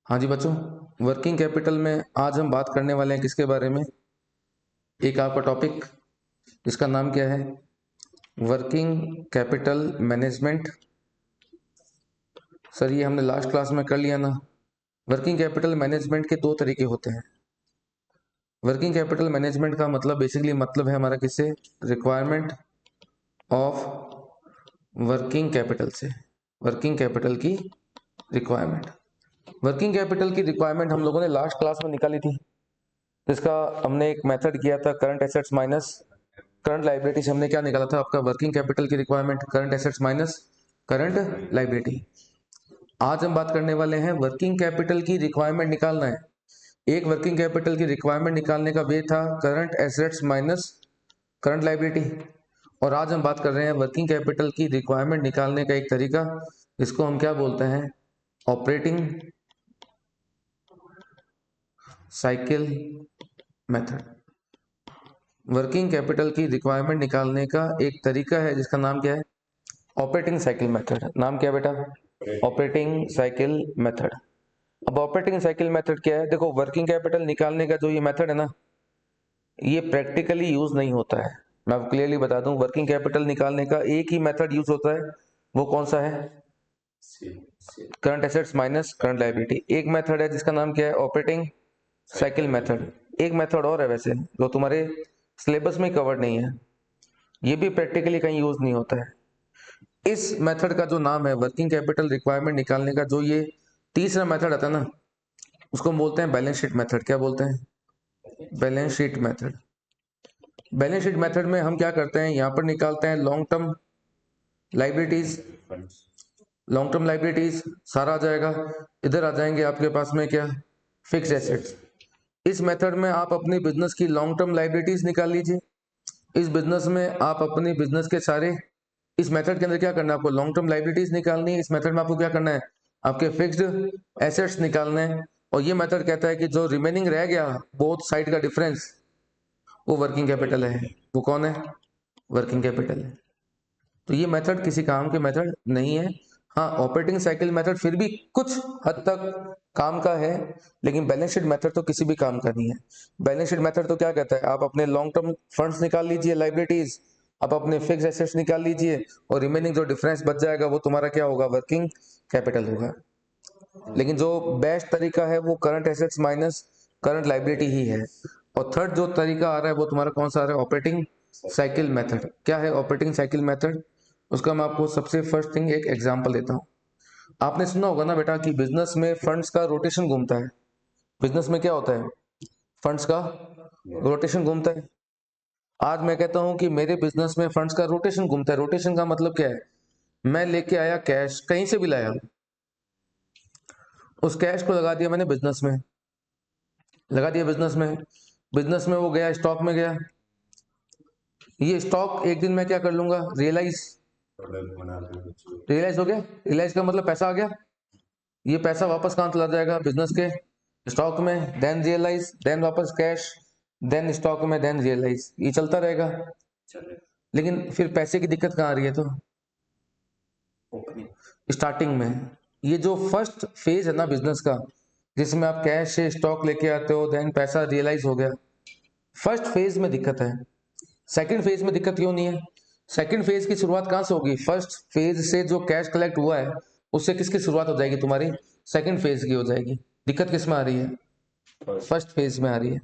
हाँ जी बच्चों, working capital में आज हम बात करने वाले हैं किसके बारे में। एक आपका टॉपिक जिसका नाम क्या है, वर्किंग कैपिटल मैनेजमेंट। सर ये हमने लास्ट क्लास में कर लिया ना। वर्किंग कैपिटल मैनेजमेंट के दो तरीके होते हैं। वर्किंग कैपिटल मैनेजमेंट का मतलब बेसिकली मतलब है हमारा किससे, रिक्वायरमेंट ऑफ वर्किंग कैपिटल से। वर्किंग कैपिटल की रिक्वायरमेंट, वर्किंग कैपिटल की रिक्वायरमेंट हम लोगों ने लास्ट क्लास में निकाली थी। इसका हमने एक मेथड किया था, current assets minus current liability से हमने क्या निकाला था, आपका वर्किंग कैपिटल की requirement current assets minus current liability. आज हम बात करने वाले हैं वर्किंग कैपिटल की रिक्वायरमेंट निकालना है। एक वर्किंग कैपिटल की रिक्वायरमेंट निकालने का वे था current assets minus current liability, और आज हम बात कर रहे हैं वर्किंग कैपिटल की रिक्वायरमेंट निकालने का एक तरीका, इसको हम क्या बोलते हैं, operating cycle method. Working capital की रिक्वायरमेंट निकालने का एक तरीका है जिसका नाम क्या है, ऑपरेटिंग साइकिल मेथड। नाम क्या है बेटा, ऑपरेटिंग साइकिल मेथड। अब ऑपरेटिंग साइकिल मेथड क्या है, देखो वर्किंग कैपिटल निकालने का जो ये मेथड है ना, ये प्रैक्टिकली यूज नहीं होता है। मैं आपको क्लियरली बता दूं, वर्किंग कैपिटल निकालने का एक ही मेथड यूज होता है, वो कौन सा है, current assets minus current liability. एक मेथड है जिसका नाम क्या है, ऑपरेटिंग साइकिल मेथड। एक मेथड और है वैसे जो तुम्हारे सिलेबस में कवर नहीं है, ये भी प्रैक्टिकली कहीं यूज नहीं होता है। इस मेथड का जो नाम है वर्किंग कैपिटल रिक्वायरमेंट निकालने का, जो ये तीसरा मेथड आता है ना, उसको हम बोलते हैं बैलेंस शीट मेथड। क्या बोलते हैं, balance sheet method. Balance sheet method में हम क्या करते हैं, यहाँ पर निकालते हैं long term liabilities. Long term liabilities सारा आ जाएगा, इधर आ जाएंगे आपके पास में क्या, फिक्स्ड एसेट्स। इस मेथड में आप अपनी बिजनेस की लॉन्ग टर्म लाइबिलिटीज निकाल लीजिए। इस बिजनेस में आप अपनी बिजनेस के सारे, इस मेथड के अंदर क्या करना है, आपको लॉन्ग टर्म लाइबिलिटीज निकालनी है। इस मेथड में आपको क्या करना है, आपके फिक्स्ड एसेट्स निकालने हैं। और ये मेथड कहता है कि जो रिमेनिंग रह गया बोथ साइड का डिफरेंस, वो वर्किंग कैपिटल है। वो कौन है, वर्किंग कैपिटल है। तो ये मेथड किसी काम के मेथड नहीं है। हाँ, ऑपरेटिंग साइकिल मेथड फिर भी कुछ हद तक काम का है, लेकिन बैलेंस शीट मेथड तो किसी भी काम का नहीं है। बैलेंस शीट मेथड तो क्या कहता है, आप अपने लॉन्ग टर्म फंड्स निकाल लीजिए, लाइबिलिटीज, आप अपने फिक्स एसेट्स निकाल लीजिए, और रिमेनिंग जो डिफरेंस बच जाएगा वो तुम्हारा क्या होगा, वर्किंग कैपिटल होगा। लेकिन जो बेस्ट तरीका है वो current assets minus current liability ही है। और थर्ड जो तरीका आ रहा है वो तुम्हारा कौन सा आ रहा है, ऑपरेटिंग साइकिल मेथड। क्या है ऑपरेटिंग साइकिल मेथड, उसका मैं आपको सबसे फर्स्ट थिंग एक एग्जांपल देता हूँ। आपने सुना होगा ना बेटा कि बिजनेस में फंड्स का रोटेशन घूमता है। बिजनेस में क्या होता है, फंड्स का रोटेशन घूमता है। आज मैं कहता हूं कि मेरे बिजनेस में फंड्स का रोटेशन घूमता है। रोटेशन का मतलब क्या है, मैं लेके आया कैश, कहीं से भी लाया, उस कैश को लगा दिया मैंने बिजनेस में, लगा दिया बिजनेस में, बिजनेस में वो गया स्टॉक में गया। ये स्टॉक एक दिन मैं क्या कर लूंगा, रियलाइज, रियलाइज हो गया। रियलाइज का मतलब पैसा आ गया। ये पैसा वापस कहाँ चला जाएगा, बिजनेस के स्टॉक में, देन रियलाइज, देन वापस कैश, देन स्टॉक में, देन रियलाइज, ये चलता रहेगा। लेकिन फिर पैसे की दिक्कत कहाँ आ रही है, तो स्टार्टिंग में ये जो फर्स्ट फेज है ना बिजनेस का, जिसमें आप कैश से स्टॉक लेके आते हो, देन पैसा रियलाइज हो गया, फर्स्ट फेज में दिक्कत है। सेकंड फेज में दिक्कत क्यों नहीं है, सेकंड फेज की शुरुआत कहां से होगी, फर्स्ट फेज से जो कैश कलेक्ट हुआ है उससे किसकी शुरुआत हो जाएगी, तुम्हारी सेकंड फेज की हो जाएगी। दिक्कत किस में आ रही है, फर्स्ट फेज में आ रही है।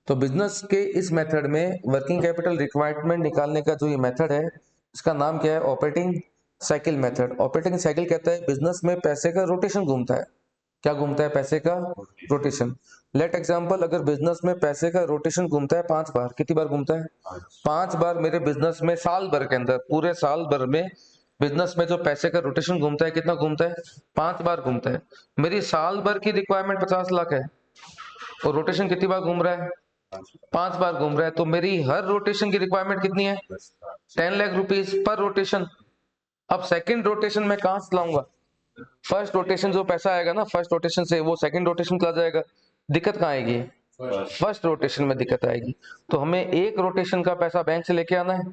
तो बिजनेस के इस मेथड में वर्किंग कैपिटल रिक्वायरमेंट निकालने का जो ये मेथड है, इसका नाम क्या है, operating cycle method. Operating cycle कहता है बिजनेस में पैसे का रोटेशन घूमता है। क्या घूमता है, पैसे का रोटेशन। लेट एग्जांपल, अगर बिजनेस में पैसे का रोटेशन घूमता है 5 बार, कितनी बार घूमता है, 5 बार मेरे बिजनेस में साल भर के अंदर, पूरे साल भर में बिजनेस में जो पैसे का रोटेशन घूमता है, कितना घूमता है, 5 बार घूमता है। मेरी साल भर की रिक्वायरमेंट 50 लाख है, और रोटेशन कितनी बार घूम रहा है, 5 बार घूम रहा है। तो मेरी हर रोटेशन की रिक्वायरमेंट कितनी है, 10 लाख रुपीज पर रोटेशन। अब सेकंड रोटेशन में कहां से लाऊंगा, फर्स्ट रोटेशन जो पैसा आएगा ना, फर्स्ट रोटेशन से वो सेकंड रोटेशन चला जाएगा। दिक्कत कहां आएगी, फर्स्ट रोटेशन में दिक्कत आएगी। तो हमें एक रोटेशन का पैसा बैंक से लेके आना है,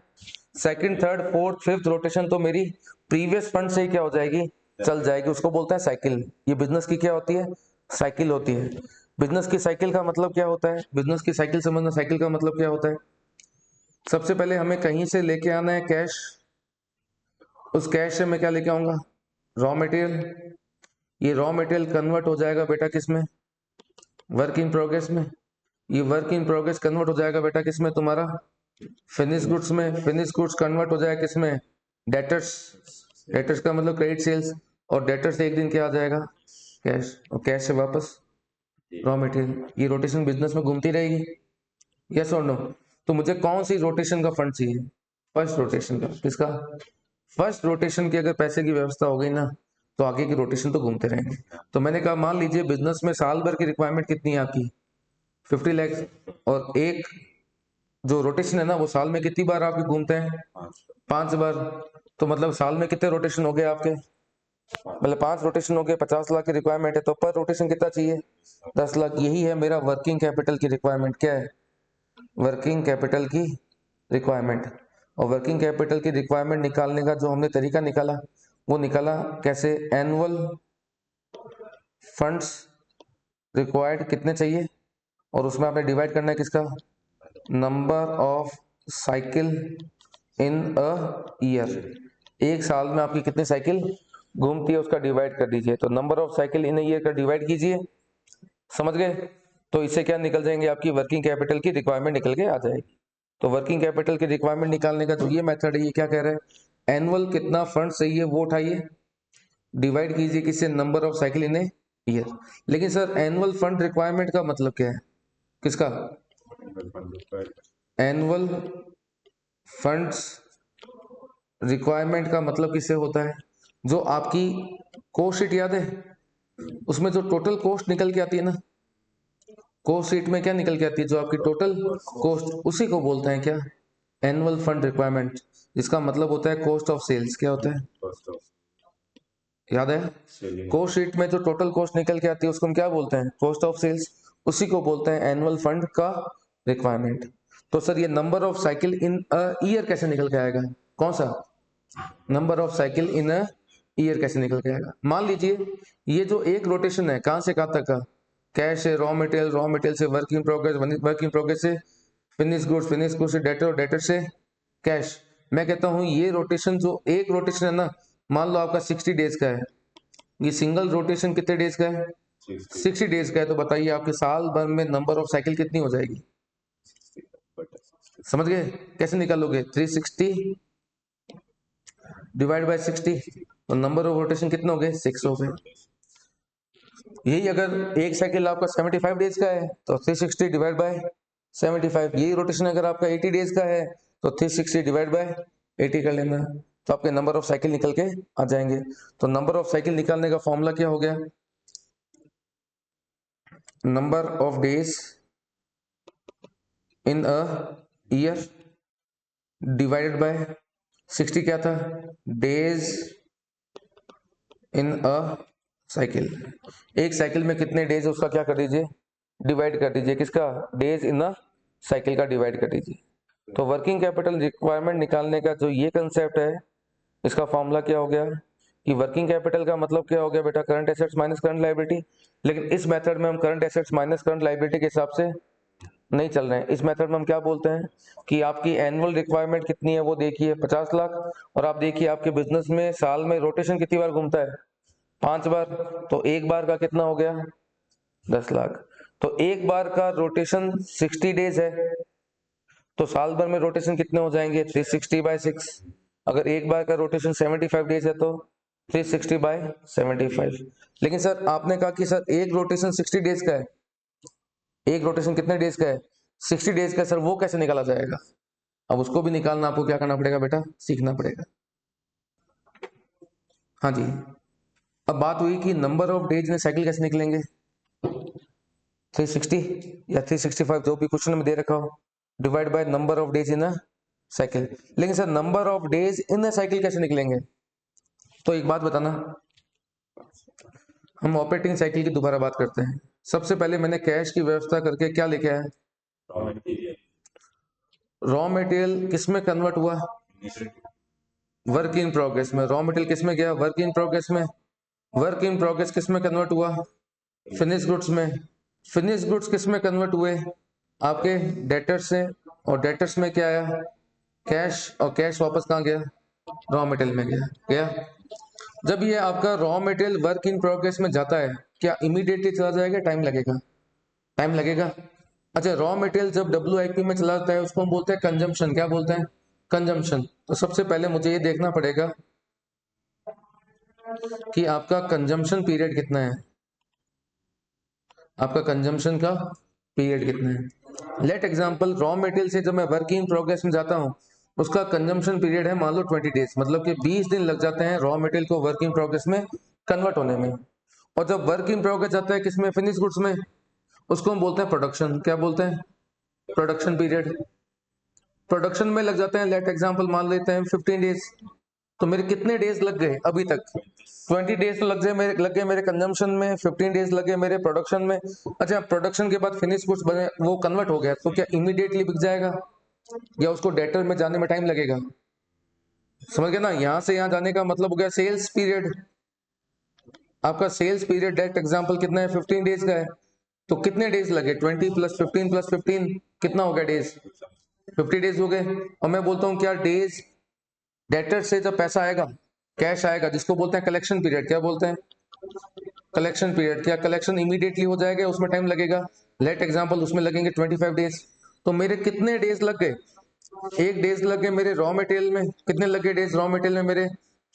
second third fourth fifth rotation तो मेरी प्रीवियस फंड से ही क्या हो जाएगी, चल जाएगी। उसको बोलते हैं साइकिल। ये बिजनेस की क्या होती है, साइकिल होती है। बिजनेस की साइकिल का मतलब क्या होता है, बिजनेस की साइकिल समझना, साइकिल का मतलब क्या होता है। सबसे पहले हमें कहीं से लेके आना है कैश, उस कैश से मैं क्या लेके आऊंगा, रॉ मटेरियल। ये रॉ मटेरियल कन्वर्ट हो जाएगा बेटा किस में, वर्क इन प्रोग्रेस में। ये वर्क इन प्रोग्रेस कन्वर्ट हो जाएगा बेटा किस में, तुम्हारा फिनिश गुड्स में। फिनिश गुड्स कन्वर्ट हो जाएगा किस में, डेटर्स। डेटर्स का मतलब क्रेडिट सेल्स, और डेटर्स से एक दिन क्या आ जाएगा, कैश, और कैश से वापस रॉ मटेरियल। ये रोटेशन बिजनेस में घूमती रहेगी, यस और नो। तो मुझे कौन सी रोटेशन का फंड चाहिए, फर्स्ट रोटेशन का। किसका, फर्स्ट रोटेशन की अगर पैसे की व्यवस्था हो गई ना, तो आगे की रोटेशन तो घूमते रहेंगे। तो मैंने कहा मान लीजिए बिजनेस में साल भर की रिक्वायरमेंट कितनी है आपकी, 50 लाख, और एक जो रोटेशन है ना वो साल में कितनी बार आपके घूमते हैं, 5 बार। तो मतलब साल में कितने रोटेशन हो गए आपके, मतलब 5 रोटेशन हो गए, 50 लाख की रिक्वायरमेंट है, तो पर रोटेशन कितना चाहिए, 10 लाख। यही है मेरा वर्किंग कैपिटल की रिक्वायरमेंट। क्या है, वर्किंग कैपिटल की रिक्वायरमेंट। और वर्किंग कैपिटल की रिक्वायरमेंट निकालने का जो हमने तरीका निकाला, वो निकाला कैसे, एनुअल फंड्स रिक्वायर्ड कितने चाहिए, और उसमें आपने डिवाइड करना है किसका, number of cycle in a year. एक साल में आपकी कितनी साइकिल घूमती है उसका डिवाइड कर दीजिए। तो number of cycle in year का डिवाइड कीजिए, समझ गए। तो इससे क्या निकल जाएंगे, आपकी वर्किंग कैपिटल की रिक्वायरमेंट निकल के आ जाएगी। तो वर्किंग कैपिटल की रिक्वायरमेंट निकालने का जो ये मेथड है, ये क्या कह रहा है, एनुअल कितना फंड चाहिए वो उठाइए, डिवाइड कीजिए किससे, number of cycle in a year. लेकिन सर एनुअल फंड रिक्वायरमेंट का मतलब क्या है, किसका, एनुअल फंड्स रिक्वायरमेंट का मतलब किससे होता है, जो आपकी कोस्ट शीट याद है, उसमें जो टोटल कॉस्ट निकल के आती है ना, कॉस्ट शीट में क्या निकल के आती है, जो आपकी टोटल कॉस्ट, उसी को बोलते हैं क्या, एनुअल फंड रिक्वायरमेंट। इसका मतलब होता है कॉस्ट ऑफ सेल्स। क्या होता है, याद है, कॉस्ट शीट में जो टोटल कॉस्ट निकल के आती है उसको हम क्या बोलते हैं, कॉस्ट ऑफ सेल्स। उसी को बोलते हैं एनुअल फंड का रिक्वायरमेंट। तो सर ये number of cycle in a year कैसे निकल के आएगा, कौन सा, number of cycle in a year कैसे निकल के आएगा। मान लीजिए ये जो एक रोटेशन है कहां से कहां तक का, कैश से रॉ मटेरियल, रॉ मटेरियल से work in progress, work in progress से फिनिश गुड्स, फिनिश गुड्स से डेटर, डेटर से कैश। मैं कहता हूं ये रोटेशन, जो एक रोटेशन है ना, मान लो आपका 60 डेज का है, ये सिंगल रोटेशन कितने डेज का है, 60 डेज का है। तो बताइए आपके साल भर में नंबर ऑफ साइकिल कितनी हो जाएगी, समझ गए, कैसे निकालोगे, 360 डिवाइड बाय 60, तो नंबर ऑफ रोटेशन कितने हो गए, 6 हो गए। यही अगर एक साइकिल आपका 75 डेज का है तो 360 डिवाइड बाय 75। यही रोटेशन अगर आपका 80 डेज का है तो 360 डिवाइड बाय 80 कर लेना, तो आपके नंबर ऑफ साइकिल निकल के आ जाएंगे। तो नंबर ऑफ साइकिल निकालने का फॉर्मूला क्या हो गया, number of days in a year divided by 60, क्या था, डेज इन अ साइकिल। एक साइकिल में कितने डेज है उसका क्या कर दीजिए, डिवाइड कर दीजिए, किसका, डेज इन अ साइकिल का डिवाइड कर दीजिए। तो वर्किंग कैपिटल रिक्वायरमेंट निकालने का जो ये कंसेप्ट है, इसका फॉर्मूला क्या हो गया, कि वर्किंग कैपिटल का मतलब क्या हो गया बेटा, current assets minus current liability. लेकिन इस मेथड में हम current assets minus current liability के हिसाब से नहीं चल रहे हैं। इस मेथड में हम क्या बोलते हैं कि आपकी एनुअल रिक्वायरमेंट कितनी है, वो देखिए 50 लाख, और आप देखिए आपके बिजनेस में साल में रोटेशन कितनी बार घूमता है, 5 बार। तो एक बार का कितना हो गया, 10 लाख। तो एक बार का रोटेशन 60 डेज है, तो साल भर में रोटेशन कितने हो जाएंगे, 360 बाय 6। अगर एक बार का रोटेशन 75 डेज है तो 360 बाय 75। लेकिन सर आपने कहा कि सर एक रोटेशन 60 डेज का है, एक रोटेशन कितने डेज का है, 60 डेज का। सर वो कैसे निकाला जाएगा, अब उसको भी निकालना आपको क्या करना पड़ेगा बेटा, सीखना पड़ेगा। हाँ जी, अब बात हुई कि नंबर ऑफ डेज में साइकिल कैसे निकलेंगे, 360 या 365 जो भी क्वेश्चन में दे रखा हो, divide by number of days in a cycle. लेकिन sir number of days in a cycle कैसे निकलेंगे, तो एक बात बताना, हम ऑपरेटिंग साइकिल की दोबारा बात करते हैं। सबसे पहले मैंने कैश की व्यवस्था करके क्या लेके आया, रॉ मटेरियल किस में कन्वर्ट हुआ, वर्क इन प्रोग्रेस में। रॉ मटेरियल किस में गया, वर्क इन प्रोग्रेस में। वर्क इन प्रोग्रेस किस में कन्वर्ट हुआ, फिनिश गुड्स में, फिनिश गुड्स किस में कन्वर्ट हुए? आपके डेटर्स से, और डेटर्स में क्या आया? कैश, और कैश वापस कहाँ गया? रॉ मटेरियल में गया। गया। जब ये आपका raw material work in progress में जाता है, क्या इमीडिएटली चला जाएगा, टाइम लगेगा? टाइम लगेगा। अच्छा, रॉ मटेरियल जब WIP में चला जाता है उसको हम बोलते हैं कंजम्पशन। क्या बोलते हैं? कंजम्पशन। तो सबसे पहले मुझे ये देखना पड़ेगा कि आपका कंजम्पशन पीरियड कितना है। आपका कंजम्पशन का पीरियड कितना है? लेट एग्जांपल, रॉ मटेरियल से जब मैं वर्क इन प्रोग्रेस में जाता हूँ उसका कंजम्पशन पीरियड है मान लो 20 डेज, मतलब कि 20 दिन लग जाते हैं रॉ मटेरियल को वर्क इन प्रोग्रेस में कन्वर्ट होने में। और जब वर्क इन प्रोग्रेस जाता है किसमें? फिनिश गुड्स में, उसको हम बोलते हैं प्रोडक्शन। क्या बोलते हैं? Production period. प्रोडक्शन में लग जाते हैं, लेट एग्जांपल मान लेते हैं 15 डेज। तो मेरे कितने डेज लग गए अभी तक? 20 डेज तो लग गए मेरे कंजम्पशन में, 15 डेज लगे मेरे प्रोडक्शन में। अच्छा, प्रोडक्शन के बाद फिनिश गुड्स बने, वो कन्वर्ट हो गया, तो क्या इमीडिएटली बिक जाएगा या उसको डेटर में जाने में टाइम लगेगा? समझ गए ना? यहां से यहां जाने का मतलब हो गया सेल्स पीरियड। आपका सेल्स पीरियड डेट एग्जांपल कितना है? 15 डेज का है। तो कितने डेज लगे? 20 + 15 कितना हो गया डेज? 50 डेज हो गए। और मैं बोलता हूँ क्या डेज डेटर से जब पैसा आएगा, कैश आएगा, जिसको बोलते हैं कलेक्शन पीरियड। क्या बोलते हैं? Collection period. क्या कलेक्शन इमीडिएटली हो जाएगा, उसमें टाइम लगेगा? लेट एग्जांपल उसमें लगेंगे 25 डेज। तो मेरे कितने डेज लग गए? एक डेज लगे मेरे रॉ मटेरियल में। कितने लगे डेज रॉ मटेरियल में मेरे?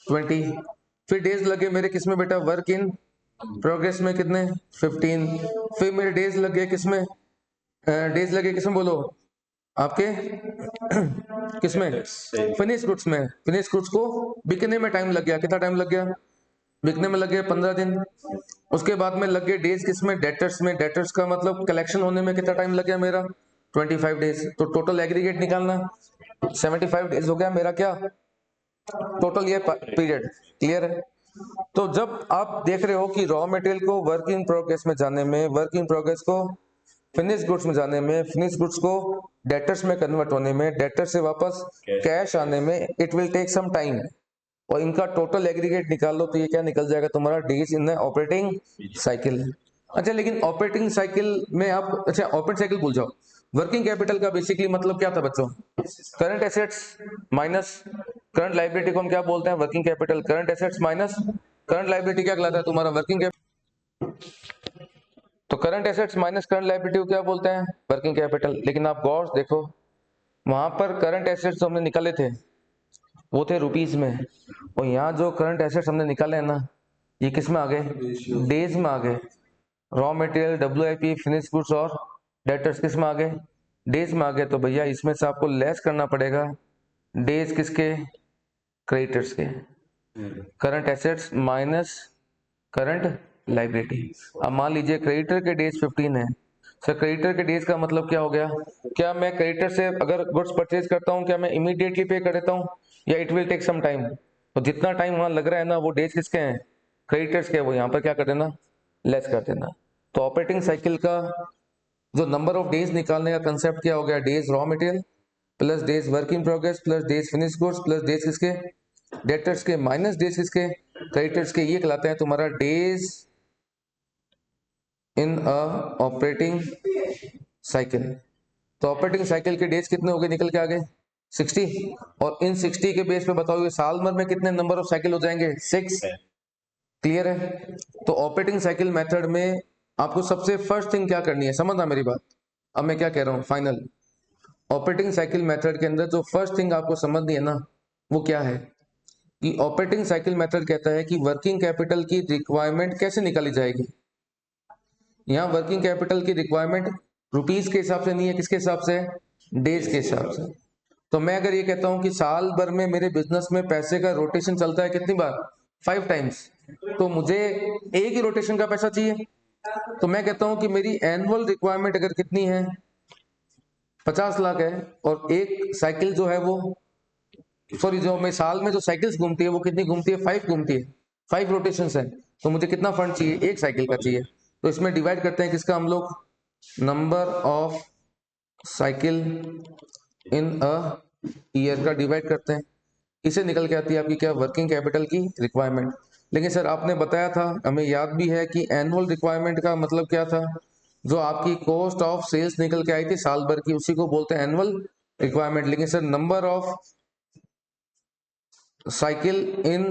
20। फिर डेज लगे मेरे किसमें बेटा? वर्क इन प्रोग्रेस में। कितने? 15। फिर मेरे डेज लगे किसमें? डेज लगे किसमें बोलो? आपके किसमें? फिनिश गुड्स में। फिनिश गुड्स को बिकने में टाइम लग गया। कितना टाइम लग गया? बिकने में लग गया 15 दिन। उसके बाद में लग गए डेज किसमें? डेटर्स में। डेटर्स का मतलब कलेक्शन होने में कितना टाइम लग गया मेरा? 25 डेज। तो टोटल एग्रीगेट निकालना, 75 डेज हो गया मेरा क्या टोटल ये पीरियड। क्लियर है? तो जब आप देख रहे हो कि रॉ मटेरियल को वर्क इन प्रोग्रेस में जाने में, वर्क इन प्रोग्रेस को फिनिश गुड्स में जाने में, फिनिश गुड्स को डेटर्स में कन्वर्ट होने में, डेटर से वापस कैश आने में it will take some time, और इनका टोटल एग्रीगेट निकाल लो तो ये क्या निकल जाएगा तुम्हारा? Days in the operating cycle. अच्छा, लेकिन ऑपरेटिंग साइकिल में आप, अच्छा ऑपरेटिंग साइकिल भूल जाओ। वर्किंग कैपिटल का बेसिकली मतलब क्या था बच्चों? Current assets minus current liability को हम क्या बोलते हैं? Working capital. Current assets minus current liability क्या कहलाता है तुम्हारा? Working capital. तो current assets minus current liability को क्या बोलते हैं? Working capital. लेकिन आप गौर से देखो, वहां पर करंट एसेट्स हमने निकाले थे वो थे रुपीज में, और यहाँ जो करंट एसेट्स हमने निकाले हैं ना, ये किस में आ गए? डेज में आ गए। Raw material, WIP, finish goods और डेटर्स किस में आ गए? डेज में आ गए। तो भैया इसमें से आपको लेस करना पड़ेगा डेज किसके? क्रेडिटर्स के। Current assets minus current liability. अब मान लीजिए क्रेडिटर के डेज 15 है। सर क्रेडिटर के डेज का मतलब क्या हो गया? क्या मैं क्रेडिटर से अगर गुड्स परचेज करता हूँ, क्या मैं इमीडिएटली पे कर देता हूँ या it will take some time? तो जितना टाइम वहां लग रहा है ना, वो डेज किसके हैं? क्रेडिटर्स के। वो यहाँ पर क्या कर देना? लेस कर देना। तो ऑपरेटिंग साइकिल का जो नंबर ऑफ डेज निकालने का कंसेप्ट क्या हो गया? Days raw material plus days work in progress plus days finish goods plus days किसके? डेटर्स के माइनस डेज किसके? क्रेडिटर्स के। ये कहलाता है तुम्हारा days in a operating cycle. तो ऑपरेटिंग साइकिल के डेज कितने हो गए निकल के आ गए? 60। और इन 60 के बेस पे बताओ ये साल भर में कितने नंबर ऑफ साइकिल हो जाएंगे? 6। क्लियर है? तो ऑपरेटिंग साइकिल मेथड में आपको सबसे फर्स्ट थिंग क्या करनी है, समझना मेरी बात। अब मैं क्या कह रहा हूं फाइनल। ऑपरेटिंग साइकिल मेथड के अंदर जो फर्स्ट थिंग आपको समझनी है ना, वो क्या है कि ऑपरेटिंग साइकिल मेथड कहता है कि वर्किंग कैपिटल की रिक्वायरमेंट कैसे निकाली जाएगी। यहाँ वर्किंग कैपिटल की रिक्वायरमेंट रुपीज के हिसाब से नहीं है, किसके हिसाब से? डेज के हिसाब से। तो मैं अगर ये कहता हूं कि साल भर में मेरे बिजनेस में पैसे का रोटेशन चलता है कितनी बार? 5 टाइम्स। तो मुझे एक ही रोटेशन का पैसा चाहिए। तो मैं कहता हूं कि मेरी एनुअल रिक्वायरमेंट अगर कितनी है? 50 लाख है। और एक साइकिल जो है वो, सॉरी, जो मैं साल में जो साइकिल्स घूमती है वो कितनी घूमती है? 5 घूमती है। 5 रोटेशंस है। तो मुझे कितना फंड चाहिए? एक साइकिल का चाहिए। तो इसमें डिवाइड करते हैं किसका हम लोग? Number of cycle in a year का डिवाइड करते हैं। इसे निकल के आती है आपकी क्या? वर्किंग कैपिटल की रिक्वायरमेंट। लेकिन सर आपने बताया था, हमें याद भी है कि एनुअल रिक्वायरमेंट का मतलब क्या था, जो आपकी कॉस्ट ऑफ सेल्स निकल के आई थी साल भर की, उसी को बोलते हैं एनुअल रिक्वायरमेंट। लेकिन sir number of cycle in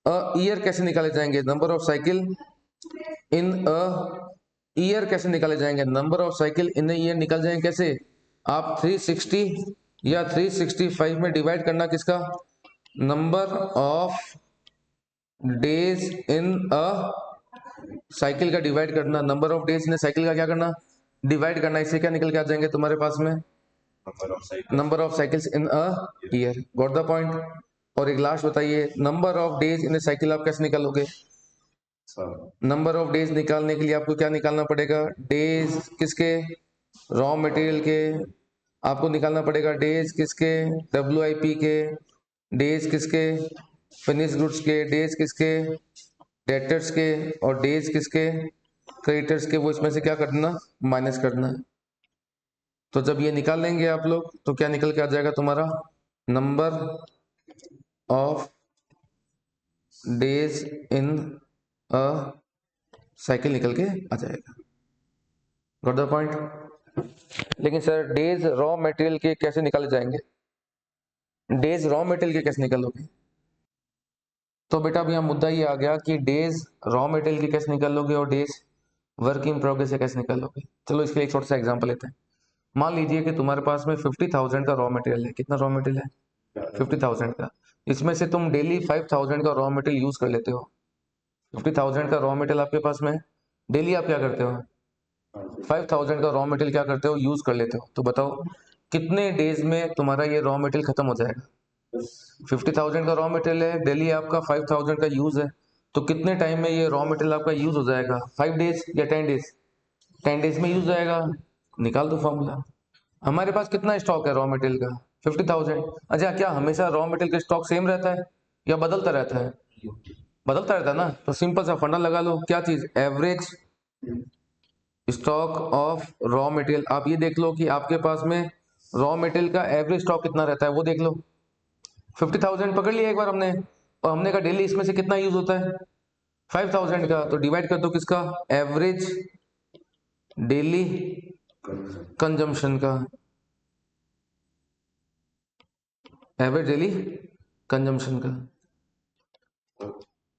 a year कैसे निकाले जाएंगे? Number of cycle in a year कैसे निकाले जाएंगे? Number of cycle in a year निकल जाएंगे कैसे? आप 360 या 365 में डिवाइड करना किसका? Number of days in a cycle का डिवाइड करना, number of days in cycle का क्या करना? डिवाइड करना। इससे क्या निकल के आ जाएंगे तुम्हारे पास में? Number of cycles in a year. Got the point. और एक लास्ट बताइए, number of days in cycle आप कैसे निकालोगे? नंबर ऑफ डेज निकालने के लिए आपको क्या निकालना पड़ेगा? डेज किसके? रॉ मटेरियल के। आपको निकालना पड़ेगा डेज किसके? WIP के। डेज किसके? फिनिश गुड्स के। डेज किसके? डेटर्स के। और डेज किसके? क्रेडिटर्स के। वो इसमें से क्या करना? माइनस करना है। तो जब ये निकाल लेंगे आप लोग तो क्या निकल के आ जाएगा तुम्हारा? Number of days in a cycle निकल के आ जाएगा। Got the point. लेकिन सर डेज रॉ मटेरियल के कैसे निकाले जाएंगे? डेज रॉ मटेरियल के कैसे निकालोगे? तो बेटा अब यहाँ मुद्दा ये आ गया कि डेज रॉ मटेरियल की कैसे निकालोगे और डेज वर्क इन प्रोग्रेस से कैसे निकालोगे। चलो इसके लिए एक छोटा सा एग्जांपल लेते हैं। मान लीजिए कि तुम्हारे पास में 50,000 का रॉ मटेरियल है। कितना रॉ मटेरियल है? 50,000 का। इसमें से तुम डेली 5,000 का रॉ मटेरियल यूज कर लेते हो। 50,000 का रॉ मटेरियल आपके पास में, डेली आप क्या करते हो? 5,000 का रॉ मटेरियल क्या करते हो? यूज कर लेते हो। तो बताओ कितने डेज में तुम्हारा ये रॉ मटेरियल खत्म हो जाएगा? 50,000 का रॉ मटेरियल है, डेली आपका 5,000 का यूज है, तो कितने टाइम में ये रॉ मटेरियल आपका यूज हो जाएगा? 5 डेज या 10 डेज? 10 डेज में यूज जाएगा। निकाल दो फॉर्मूला। हमारे पास कितना स्टॉक है रॉ मटेरियल का? 50,000। अच्छा, क्या हमेशा रॉ मटेरियल का स्टॉक सेम रहता है या बदलता रहता है? बदलता रहता है ना। तो सिंपल सा फंडा लगा लो। क्या चीज? Average stock of raw material. आप ये देख लो कि आपके पास में रॉ मटेरियल का एवरेज स्टॉक कितना रहता है, वो देख लो। 50,000 पकड़ लिया एक बार हमने, और हमने कहा डेली इसमें से कितना यूज होता है? 5,000 का। तो डिवाइड कर दो किसका? एवरेज डेली कंजम्पशन का। एवरेज डेली कंजम्पशन का।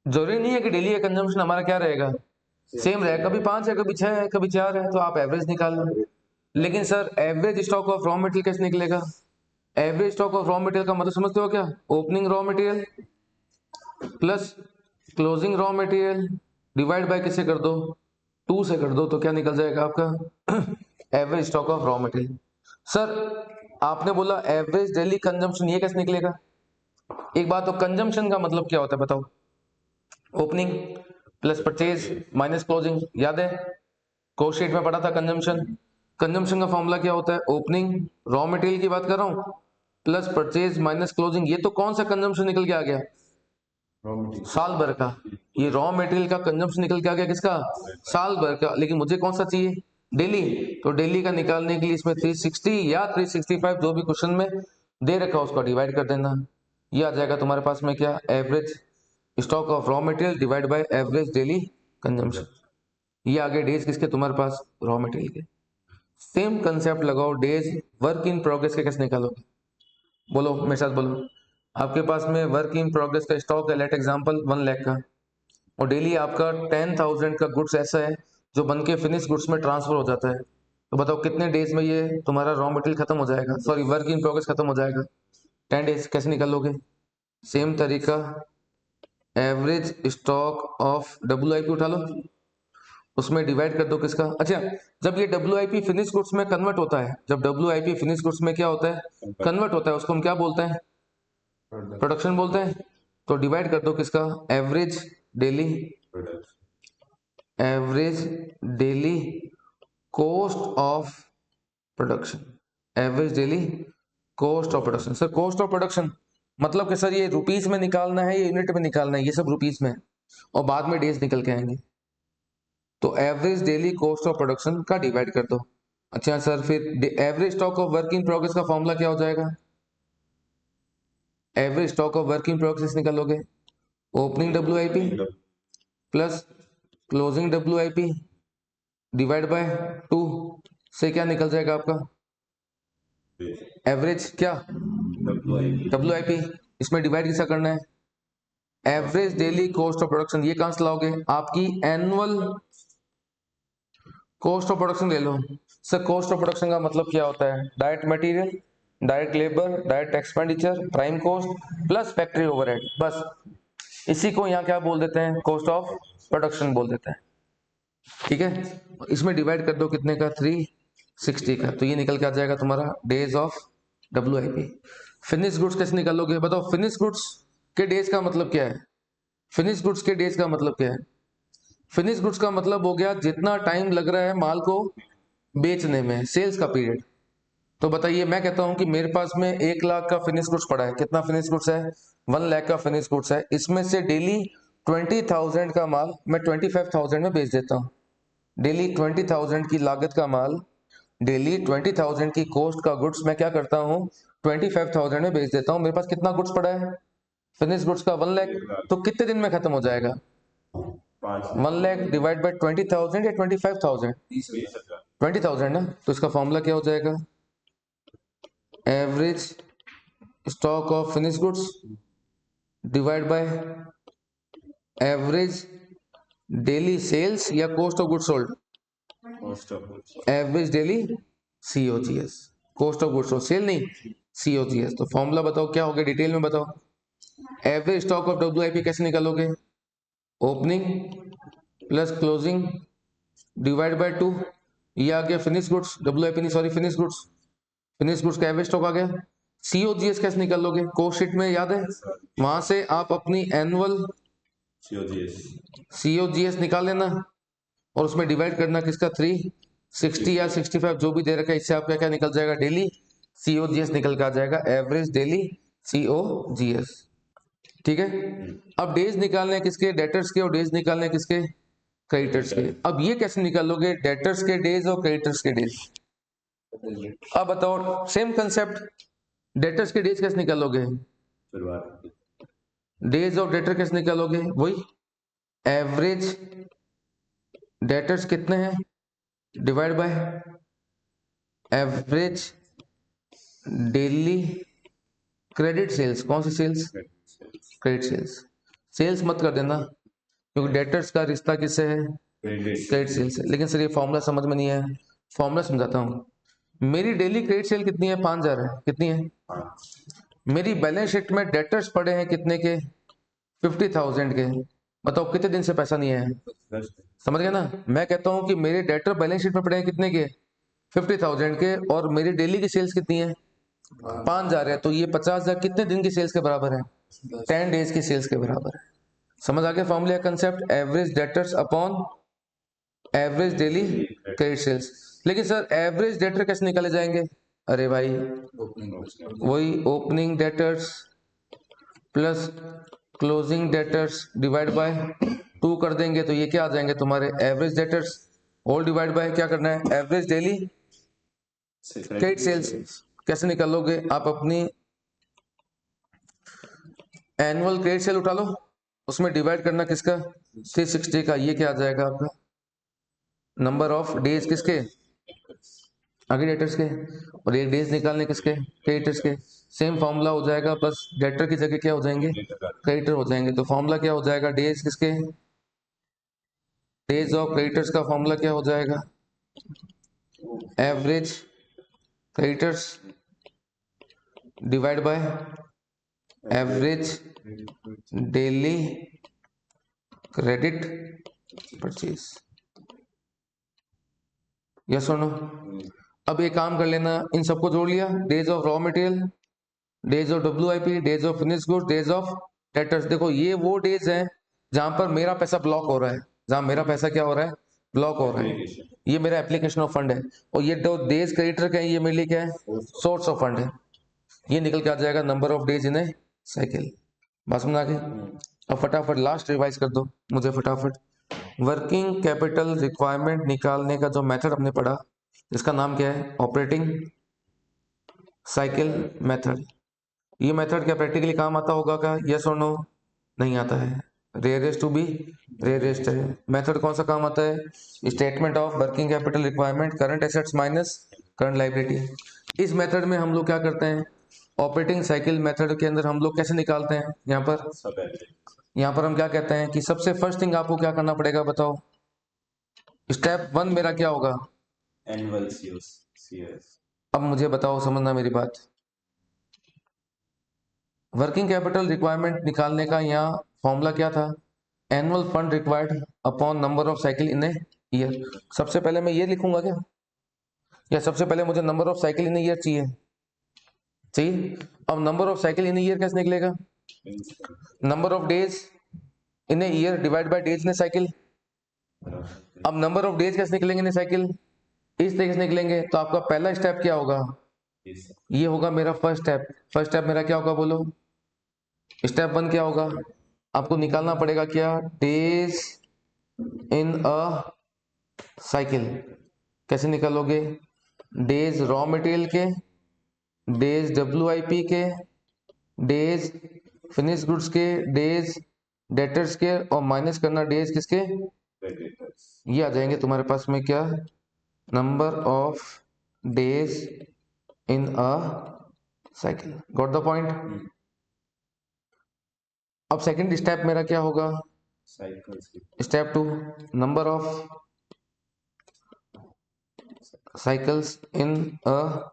जरूरी नहीं है कि डेली का कंजम्पशन हमारा क्या रहेगा? सेम रहेगा। कभी 5 है, कभी 6 है, कभी 4 है, तो आप एवरेज निकाल लो। लेकिन sir average stock of raw material कैसे निकलेगा? Average stock of raw material का मतलब समझते हो क्या? Opening raw material plus closing raw material divide by किससे कर दो? 2 से कर दो। तो क्या निकल जाएगा आपका? Average stock of raw material. Sir आपने बोला एवरेज डेली कंजम्पशन, ये कैसे निकलेगा? एक बात, तो कंजम्पशन का मतलब क्या होता है बताओ? Opening plus purchase minus closing, याद है? कोस्ट शीट में पढ़ा था कंजम्पशन। कंजम्पशन का फॉर्मूला क्या होता है? ओपनिंग रॉ मटेरियल की बात कर रहा हूं प्लस परचेज माइनस क्लोजिंग। ये तो कौन सा कंजम्पशन निकल के आ गया? साल भर का। ये रॉ मटेरियल का कंजम्पशन निकल के आ गया किसका? साल भर का। लेकिन मुझे कौन सा चाहिए? डेली। तो डेली का निकालने के लिए इसमें 360 या 365 जो भी क्वेश्चन में दे रखा है उसको डिवाइड कर देना। ये आ जाएगा तुम्हारे पास में क्या? Average stock of raw material divide by average daily consumption. ये आगे डेज किसके तुम्हारे पास? रॉ मटेरियल के। सेम कंसेप्ट लगाओ डेज वर्क इन प्रोग्रेस के कैसे निकालोगे? बोलो मेरे साथ बोलो। आपके पास में वर्क इन प्रोग्रेस का स्टॉक है, लेट एग्जांपल 1 लाख का, और डेली आपका 10,000 का गुड्स ऐसा है जो बन के फिनिश गुड्स में ट्रांसफर हो जाता है। तो बताओ कितने डेज में ये तुम्हारा रॉ मटेरियल खत्म हो जाएगा, सॉरी वर्क इन प्रोग्रेस खत्म हो जाएगा? 10 डेज। कैसे निकालोगे? सेम तरीका, एवरेज स्टॉक ऑफ WIP उठा लो, उसमें डिवाइड कर दो किसका? अच्छा, जब ये WIP फिनिश गुड्स में कन्वर्ट होता है, जब WIP फिनिश गुड्स में क्या होता है? कन्वर्ट होता है, उसको हम क्या बोलते हैं? प्रोडक्शन बोलते हैं। तो डिवाइड कर दो किसका? Average daily, average daily cost of production. Average daily cost of production. Sir cost of production मतलब कि सर ये रुपीस में निकालना है, ये यूनिट में निकालना है? ये सब रुपीस में, और बाद में डेज निकल के आएंगे। तो average daily cost of production का डिवाइड कर दो। अच्छा सर फिर average stock of work in progress का फॉर्मूला क्या हो जाएगा? Average stock of work in progress निकालोगे opening WIP plus closing WIP divide by 2 से क्या निकल जाएगा आपका एवरेज क्या WIP। इसमें डिवाइड किसा करना है average daily cost of production. ये कहां से लाओगे आपकी एनुअल कॉस्ट ऑफ प्रोडक्शन ले लो। सर कॉस्ट ऑफ प्रोडक्शन का मतलब क्या होता है direct material, direct labour, direct expenditure, prime cost plus factory overhead. बस इसी को यहाँ क्या बोल देते हैं कॉस्ट ऑफ प्रोडक्शन बोल देते हैं। ठीक है, इसमें डिवाइड कर दो कितने का 360 का, तो ये निकल के आ जाएगा तुम्हारा days of WIP। Finish goods कैसे निकालोगे बताओ। फिनिश गुड्स के डेज का मतलब क्या है फिनिश गुड्स के डेज का मतलब क्या है फिनिश गुड्स का मतलब हो गया जितना टाइम लग रहा है माल को बेचने में, सेल्स का पीरियड। तो बताइए मैं कहता हूं कि मेरे पास में 1 लाख का फिनिश गुड्स पड़ा है। कितना फिनिश गुड्स है 1 लाख का फिनिश गुड्स है। इसमें से डेली 20,000 का माल मैं 25,000 में बेच देता हूं। डेली 20,000 की लागत का माल, डेली 20,000 की कॉस्ट का गुड्स मैं क्या करता हूं 25,000 में बेच देता हूं। मेरे पास कितना गुड्स पड़ा है फिनिश गुड्स का 1 लाख। तो कितने दिन में खत्म हो जाएगा 1 लाख डिवाइड बाई 20,000 या 25,000 20,000 ना। तो इसका फॉर्मूला क्या हो जाएगा average stock of finish goods divide by average daily sales या cost of goods sold average daily COGS cost of goods sold sale नहीं COGS। तो फॉर्मूला बताओ क्या हो गया डिटेल में बताओ। एवरेज स्टॉक ऑफ WIP कैसे निकालोगे opening plus closing divide by 2। ये आ गया फिनिश गुड्स WIP नहीं सॉरी फिनिश गुड्स का एवरेज स्टॉक आ गया। COGS कैसे निकालोगे कॉस्ट शीट में याद है वहां से आप अपनी एनुअल COGS निकाल लेना और उसमें डिवाइड करना किसका 360 या 65 जो भी दे रखा है। इससे आपका क्या निकल जाएगा डेली COGS निकल के आ जाएगा एवरेज डेली COGS। ठीक है, अब डेज निकालने किसके डेटर्स के और डेज निकालने किसके क्रेडिटर्स के। अब ये कैसे निकालोगे डेटर्स के डेज और क्रेडिटर्स के डेज। अब बताओ सेम कंसेप्ट डेटर्स के डेज कैसे निकालोगे डेज ऑफ डेटर कैसे निकालोगे वही एवरेज डेटर्स कितने हैं divide by average daily credit sales. कौन सी सेल्स क्रेडिट सेल्स मत कर देना क्योंकि डेटर्स का रिश्ता किससे है क्रेडिट सेल्स है। लेकिन सर ये फॉर्मूला समझ में नहीं है फॉर्मूला समझाता हूँ। मेरी डेली क्रेडिट सेल कितनी है 5,000 है कितनी है। मेरी बैलेंस शीट में डेटर्स पड़े हैं कितने के 50,000 के। बताओ कितने दिन से पैसा नहीं है समझ गए ना। मैं कहता हूं कि मेरे डेटर बैलेंस शीट में पड़े हैं कितने के 50,000 के और मेरी डेली की सेल्स कितनी है 5,000 है। तो ये 50,000 कितने दिन की सेल्स के बराबर है 10 डेज की सेल्स के बराबर है। समझ आ गया formula concept average debtors upon average daily credit sales. लेकिन सर एवरेज डेटर कैसे निकाले जाएंगे अरे भाई वही opening debtors plus closing debtors divide by 2 कर देंगे तो ये क्या आ जाएंगे तुम्हारे average debtors whole divide by क्या करना है एवरेज डेली क्रेडिट सेल्स। कैसे निकालोगे आप अपनी एनुअल क्रेडिट सेल उठा लो उसमें डिवाइड करना किसका 360 का। ये क्या आ जाएगा आपका नंबर ऑफ डेज किसके आगे डेटर्स के और एक डेज निकालने किसके क्रेडिटर्स के। सेम फॉर्मूला हो जाएगा बस डेटर की जगह क्या हो जाएंगे क्रेडिटर हो जाएंगे। तो फॉर्मूला क्या हो जाएगा डेज किसके डेज ऑफ क्रेडिटर्स का फॉर्मूला क्या हो जाएगा average creditors divide by average daily credit purchase. Yes और नो। अब एक काम कर लेना इन सबको जोड़ लिया days of raw material days of WIP days of finish goods days of debtors. देखो ये वो डेज हैं जहां पर मेरा पैसा ब्लॉक हो रहा है जहां मेरा पैसा क्या हो रहा है ब्लॉक हो रहा है। ये मेरा एप्लीकेशन ऑफ फंड है और ये जो डेज क्रेडिटर का है ये मेरे लिए क्या है सोर्स ऑफ फंड है। ये निकल के आ जाएगा number of days in A cycle. बात समझ आ गई। अब फटाफट लास्ट रिवाइज कर दो मुझे फटाफट। वर्किंग कैपिटल रिक्वायरमेंट निकालने का जो मेथड हमने पढ़ा इसका नाम क्या है ऑपरेटिंग साइकिल मेथड। ये मेथड क्या प्रैक्टिकली काम आता होगा क्या यस और नो। नहीं आता है, रेयरेस्ट टू बी रेयरेस्ट है। मेथड कौन सा काम आता है? Statement of working capital requirement current assets minus current liability. इस मेथड में हम लोग क्या करते हैं, ऑपरेटिंग साइकिल मेथड के अंदर हम लोग कैसे निकालते हैं, यहाँ पर हम क्या कहते हैं कि सबसे फर्स्ट थिंग आपको क्या करना पड़ेगा बताओ, स्टेप 1 मेरा क्या होगा, एनुअल सीओएस। अब मुझे बताओ, समझना मेरी बात। वर्किंग कैपिटल रिक्वायरमेंट निकालने का यहाँ फॉर्मूला क्या था, annual fund required upon number of cycle in a year. सबसे पहले मैं ये लिखूंगा क्या, या सबसे पहले मुझे number of cycle in a year चाहिए? चाहिए। अब number of cycle in a year कैसे निकलेगा, number of days in a year divide by days in A cycle. अब नंबर ऑफ डेज कैसे निकलेंगे इन ए साइकिल, इस तरीके से निकलेंगे। तो आपका पहला स्टेप क्या होगा, ये होगा मेरा फर्स्ट स्टेप। फर्स्ट स्टेप मेरा क्या होगा बोलो, स्टेप 1 क्या होगा, आपको निकालना पड़ेगा क्या, डेज इन अ साइकिल। कैसे निकालोगे, डेज रॉ मटेरियल के, डेज WIP के, डेज फिनिश गुड्स के, डेज डेटर्स के, और माइनस करना डेज किसके, ये आ जाएंगे तुम्हारे पास में क्या, number of days in a cycle. Got the point. अब सेकंड स्टेप मेरा क्या होगा, step 2 number of cycles in a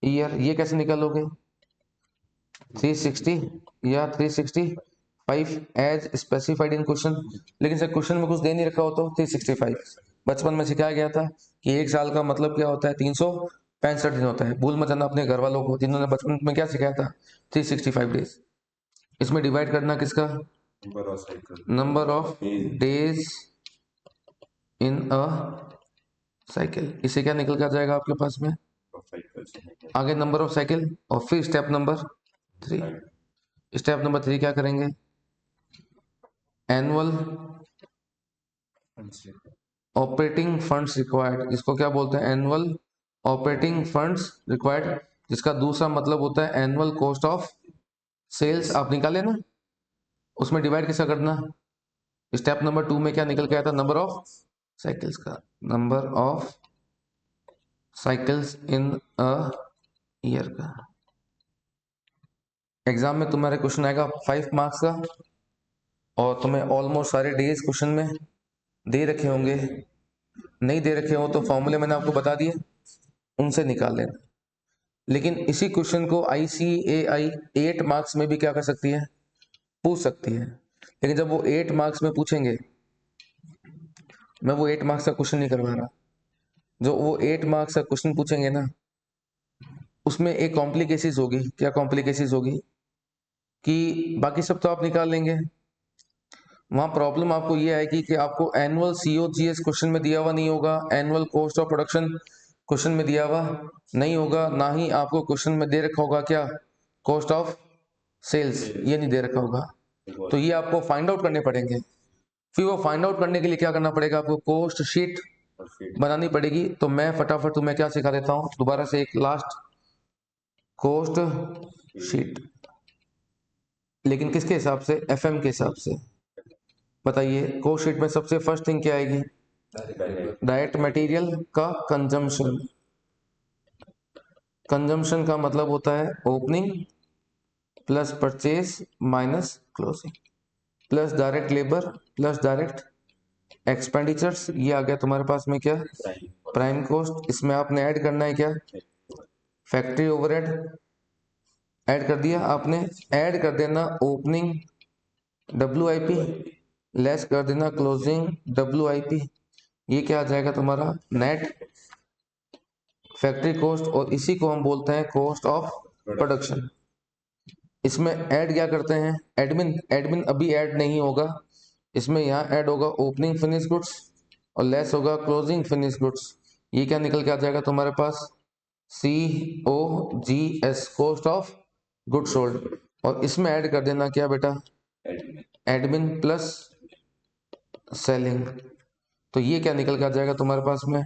year. ये कैसे निकालोगे, 360 या 365 एज स्पेसिफाइड इन क्वेश्चन। लेकिन सर क्वेश्चन में कुछ दे नहीं रखा हो तो 365। बचपन में सिखाया गया था कि एक साल का मतलब क्या होता है, 365 दिन होता है। भूल मत जाना अपने घर वालों को जिन्होंने बचपन में क्या सिखाया था, 365 डेज। इसमें डिवाइड करना किसका, number of days in a cycle. इसे क्या निकल कर जाएगा आपके पास में, आगे नंबर ऑफ साइकिल, और फिर स्टेप नंबर 3। स्टेप नंबर 3 क्या करेंगे, एनुअल ऑपरेटिंग फंड्स रिक्वायर्ड। इसको क्या बोलते हैं, एनुअल ऑपरेटिंग फंड्स रिक्वायर्ड, जिसका दूसरा मतलब होता है एनुअल कॉस्ट ऑफ सेल्स। आप निकाले ना, उसमें डिवाइड किसका करना, स्टेप नंबर 2 में क्या निकल के आया था, नंबर ऑफ साइकिल्स का, number of cycles in a year का। एग्जाम में तुम्हारे क्वेश्चन आएगा 5 मार्क्स का, और तुम्हें ऑलमोस्ट सारे डेज क्वेश्चन में दे रखे होंगे। नहीं दे रखे हो तो फॉर्मूले मैंने आपको बता दिए, उनसे निकाल लेना। लेकिन इसी क्वेश्चन को ICAI 8 मार्क्स में भी क्या कर सकती है, पूछ सकती है। लेकिन जब वो 8 मार्क्स में पूछेंगे, मैं वो 8 मार्क्स का क्वेश्चन नहीं करवा रहा, जो वो 8 मार्क्स का क्वेश्चन पूछेंगे ना, उसमें एक कॉम्प्लिकेसीज होगी। क्या कॉम्प्लिकेसीज होगी, कि बाकी सब तो आप निकाल लेंगे, वहां प्रॉब्लम आपको ये आएगी कि आपको एनुअल COGS क्वेश्चन में दिया हुआ नहीं होगा, annual cost of production question में दिया हुआ नहीं होगा, ना ही आपको क्वेश्चन में दे रखा होगा क्या, कॉस्ट ऑफ सेल्स, ये नहीं दे रखा होगा। तो ये आपको फाइंड आउट करने पड़ेंगे। फिर वो फाइंड आउट करने के लिए क्या करना पड़ेगा, आपको कॉस्ट शीट बनानी पड़ेगी। तो मैं फटाफट तुम्हें क्या सिखा देता हूँ दोबारा से, एक लास्ट कॉस्ट शीट, लेकिन किसके हिसाब से, FM के हिसाब से। बताइए, कॉस्ट शीट में सबसे फर्स्ट थिंग क्या आएगी, डायरेक्ट मटेरियल का कंजम्पशन। कंजम्पशन का मतलब होता है opening plus purchase minus closing, plus direct labour plus direct expenditures. ये आ गया तुम्हारे पास में क्या, प्राइम कॉस्ट। इसमें आपने ऐड करना है क्या, फैक्ट्री ओवरहेड ऐड कर दिया आपने। ऐड कर देना ओपनिंग WIP, लेस कर देना क्लोजिंग WIP। ये क्या आ जाएगा तुम्हारा, नेट फैक्ट्री कॉस्ट, और इसी को हम बोलते हैं कॉस्ट ऑफ प्रोडक्शन। इसमें ऐड क्या करते हैं, एडमिन। एडमिन अभी ऐड नहीं होगा, इसमें यहाँ ऐड होगा ओपनिंग फिनिश गुड्स, और लेस होगा क्लोजिंग फिनिश गुड्स। ये क्या निकल के आ जाएगा तुम्हारे पास, COGS, cost of good sold. और इसमें ऐड कर देना क्या बेटा, एडमिन प्लस सेलिंग। तो ये क्या निकल के आ जाएगा तुम्हारे पास में,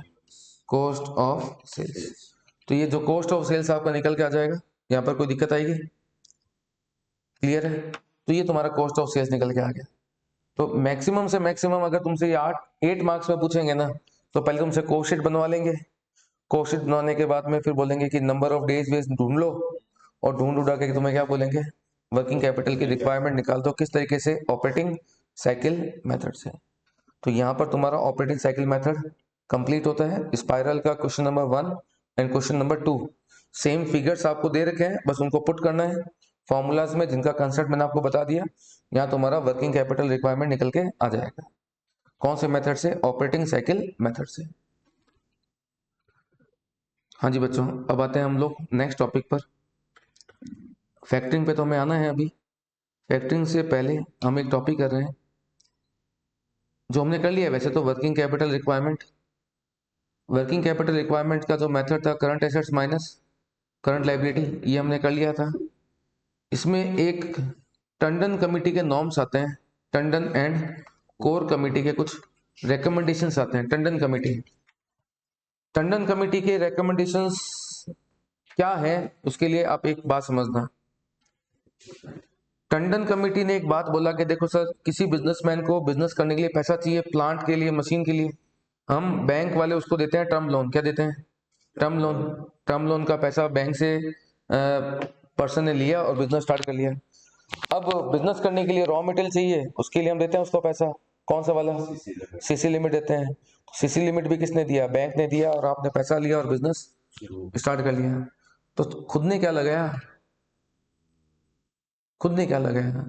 कॉस्ट ऑफ सेल्स। तो ये जो कॉस्ट ऑफ सेल्स आपका निकल के आ जाएगा, यहाँ पर कोई दिक्कत आएगी, क्लियर है। तो ये तुम्हारा कॉस्ट ऑफ सेल्स निकल के आ गया। तो मैक्सिमम से मैक्सिमम अगर तुमसे ये 8 मार्क्स में पूछेंगे ना, तो पहले तुमसे कोस्ट शीट बनवा लेंगे। कोस्ट शीट बनवाने के बाद में फिर बोलेंगे कि नंबर ऑफ डेज वेज ढूंढ लो, और ढूंढ उड़ा के तुम्हें क्या बोलेंगे, वर्किंग कैपिटल की रिक्वायरमेंट निकाल दो किस तरीके से, ऑपरेटिंग साइकिल मेथड से। तो यहाँ पर तुम्हारा ऑपरेटिंग साइकिल मेथड कंप्लीट होता है। स्पाइरल का question number 1 and question number 2 same figures आपको दे रखे हैं, बस उनको पुट करना है फॉर्मूलाज में, जिनका कंसेप्ट मैंने आपको बता दिया। यहाँ तुम्हारा वर्किंग कैपिटल रिक्वायरमेंट निकल के आ जाएगा। कौन से मेथड से, ऑपरेटिंग साइकिल मेथड से। हाँ जी बच्चों, अब आते हैं हम लोग नेक्स्ट टॉपिक पर। फैक्टरिंग पे तो हमें आना है अभी। फैक्टरिंग से पहले हम एक टॉपिक कर रहे हैं जो हमने कर लिया है वैसे तो, working capital requirement. Working capital requirement का जो मेथड था, current assets minus current liability, ये हमने कर लिया था। इसमें एक टंडन कमेटी के नॉर्म्स आते हैं, टंडन एंड कोर कमेटी के कुछ रिकमेंडेशंस आते हैं। टंडन कमेटी के रिकमेंडेशंस क्या है, उसके लिए आप एक बात समझना। टंडन कमेटी ने एक बात बोला कि देखो सर, किसी बिजनेसमैन को बिजनेस करने के लिए पैसा चाहिए, प्लांट के लिए, मशीन के लिए, हम बैंक वाले उसको देते हैं टर्म लोन। क्या देते हैं, टर्म लोन। टर्म लोन का पैसा बैंक से पर्सन ने लिया और बिजनेस स्टार्ट कर लिया। अब बिजनेस करने के लिए रॉ मटेरियल चाहिए, उसके लिए हम देते हैं उसको पैसा, कौन सा वाला, सीसी लिमिट देते हैं। सीसी लिमिट भी किसने दिया, बैंक ने दिया, और आपने पैसा लिया और बिजनेस स्टार्ट कर लिया। तो खुद ने क्या लगाया, खुद ने क्या लगाया,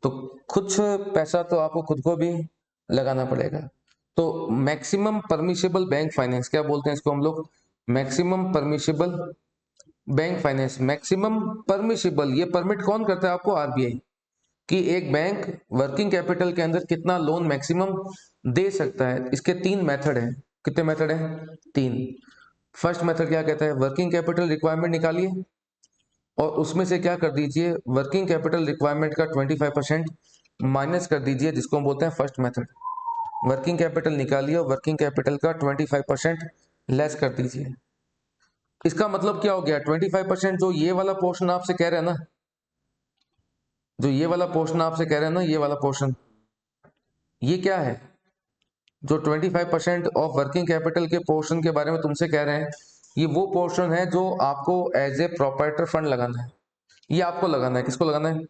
तो कुछ पैसा तो आपको खुद को भी लगाना पड़ेगा। तो मैक्सिमम परमिशेबल बैंक फाइनेंस, क्या बोलते हैं इसको हम लोग, maximum permissible bank finance. Maximum permissible, ये परमिट कौन करता है आपको, आरबीआई, कि एक बैंक वर्किंग कैपिटल के अंदर कितना लोन मैक्सिमम दे सकता है। इसके 3 मेथड हैं। कितने मेथड हैं, 3। फर्स्ट मेथड क्या कहता है, वर्किंग कैपिटल रिक्वायरमेंट निकालिए और उसमें से क्या कर दीजिए, वर्किंग कैपिटल रिक्वायरमेंट का 25% माइनस कर दीजिए, जिसको हम बोलते हैं फर्स्ट मेथड। वर्किंग कैपिटल निकालिए और वर्किंग कैपिटल का 25% लेस कर दीजिए। इसका मतलब क्या हो गया, 25% जो ये वाला पोर्शन आपसे कह रहे हैं ना, जो ये वाला पोर्शन आपसे कह रहे हैं ना, ये वाला पोर्शन, ये क्या है, जो 25% ऑफ वर्किंग कैपिटल के पोर्शन के बारे में तुमसे कह रहे हैं, ये वो पोर्शन है जो आपको एज ए प्रोप्राइटर फंड लगाना है। ये आपको लगाना है, किसको लगाना है,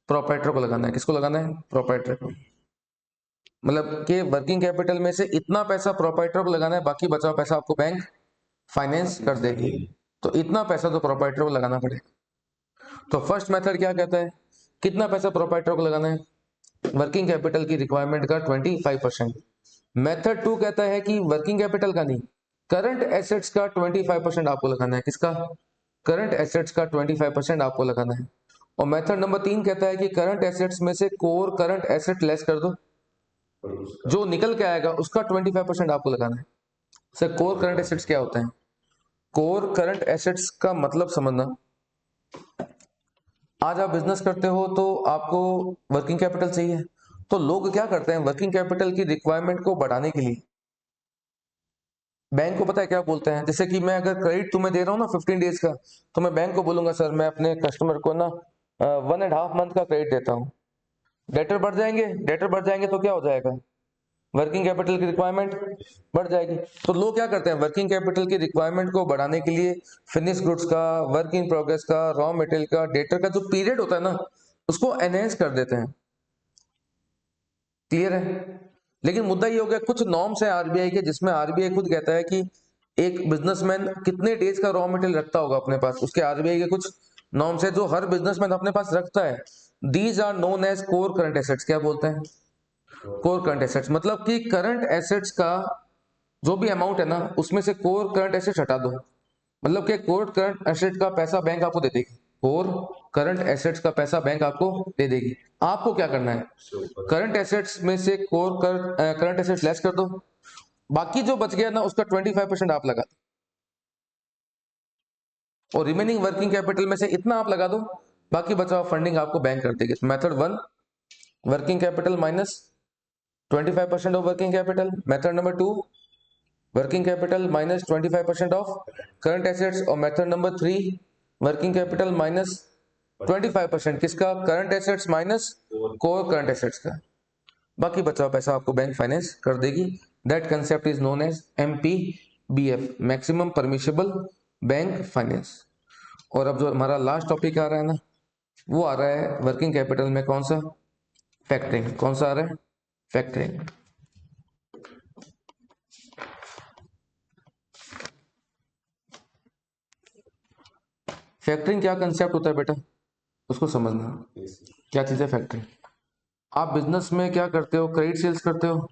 प्रोप्राइटर को लगाना है। किसको लगाना है, प्रोप्राइटर को। मतलब कि वर्किंग कैपिटल में से इतना पैसा प्रोप्राइटर को लगाना है, बाकी बचा हुआ पैसा आपको बैंक फाइनेंस कर देगी। तो इतना पैसा तो प्रोप्राइटर को लगाना पड़ेगा। तो फर्स्ट मेथड क्या कहता है, कितना पैसा प्रोप्राइटर को लगाना है, वर्किंग कैपिटल की रिक्वायरमेंट का 25%। मेथड 2 कहता है कि वर्किंग कैपिटल का नहीं, करंट एसेट्स का 25% आपको लगाना है। किसका, करंट एसेट्स का 25% आपको लगाना है। और मेथड नंबर 3 कहता है कि करंट एसेट्स में से कोर करंट एसेट लेस कर दो, जो निकल के आएगा उसका 25% आपको लगाना है। सर कोर करंट एसेट्स क्या होते हैं, कोर करंट एसेट्स का मतलब समझना, आज आप बिजनेस करते हो तो आपको वर्किंग कैपिटल चाहिए, तो लोग क्या करते हैं, वर्किंग कैपिटल की रिक्वायरमेंट को बढ़ाने के लिए बैंक को पता है क्या बोलते हैं, जैसे कि मैं अगर क्रेडिट तुम्हें दे रहा हूँ ना 15 डेज का, तो मैं बैंक को बोलूंगा सर मैं अपने कस्टमर को ना 1.5 मंथ का क्रेडिट देता हूँ। डेटर बढ़ जाएंगे, डेटर बढ़ जाएंगे तो क्या हो जाएगा, वर्किंग कैपिटल की रिक्वायरमेंट बढ़ जाएगी। तो लोग क्या करते हैं, वर्किंग कैपिटल की रिक्वायरमेंट को बढ़ाने के लिए फिनिश गुड्स का, वर्क इन प्रोग्रेस का, रॉ मटेरियल का, डेटर का जो पीरियड होता है ना, उसको एनहेंस कर देते हैं। क्लियर है। लेकिन मुद्दा ये हो गया, कुछ नॉर्म्स है आरबीआई के, जिसमें आरबीआई खुद कहता है कि एक बिजनेसमैन कितने डेज का रॉ मटेरियल रखता होगा अपने पास। उसके आरबीआई के कुछ नॉर्म्स है जो हर बिजनेसमैन अपने पास रखता है। These are known as core current assets. क्या बोलते हैं, कोर करंट एसेट्स। मतलब कि करंट एसेट्स का जो भी अमाउंट है ना, उसमें से कोर करंट एसेट्स हटा दो। मतलब कि कोर करंट एसेट का पैसा बैंक आपको दे देगी, कोर करंट एसेट्स का पैसा बैंक आपको दे देगी। आपको क्या करना है, करंट एसेट्स में से कोर करंट एसेट्स लेस कर दो, बाकी जो बच गया ना उसका 25% आप लगा दो, और रिमेनिंग वर्किंग कैपिटल में से इतना आप लगा दो, बाकी बचा हुआ फंडिंग आपको बैंक कर देगी। Method 1 working capital minus 25% of working capital. Method number 2 working capital minus 25% of current assets. और method number 3 working capital minus 25% किसका? Current assets minus core current assets का। बाकी बचा हुआ पैसा आपको बैंक फाइनेंस कर देगी। That concept is known as MPBF, maximum permissible bank finance. और अब जो हमारा लास्ट टॉपिक आ रहा है ना, वो आ रहा है वर्किंग कैपिटल में कौन सा? फैक्टरिंग। कौन सा आ रहा है? फैक्टरिंग। फैक्टरिंग क्या कंसेप्ट होता है बेटा, उसको समझना। क्या चीज है फैक्टरिंग? आप बिजनेस में क्या करते हो? क्रेडिट सेल्स करते हो।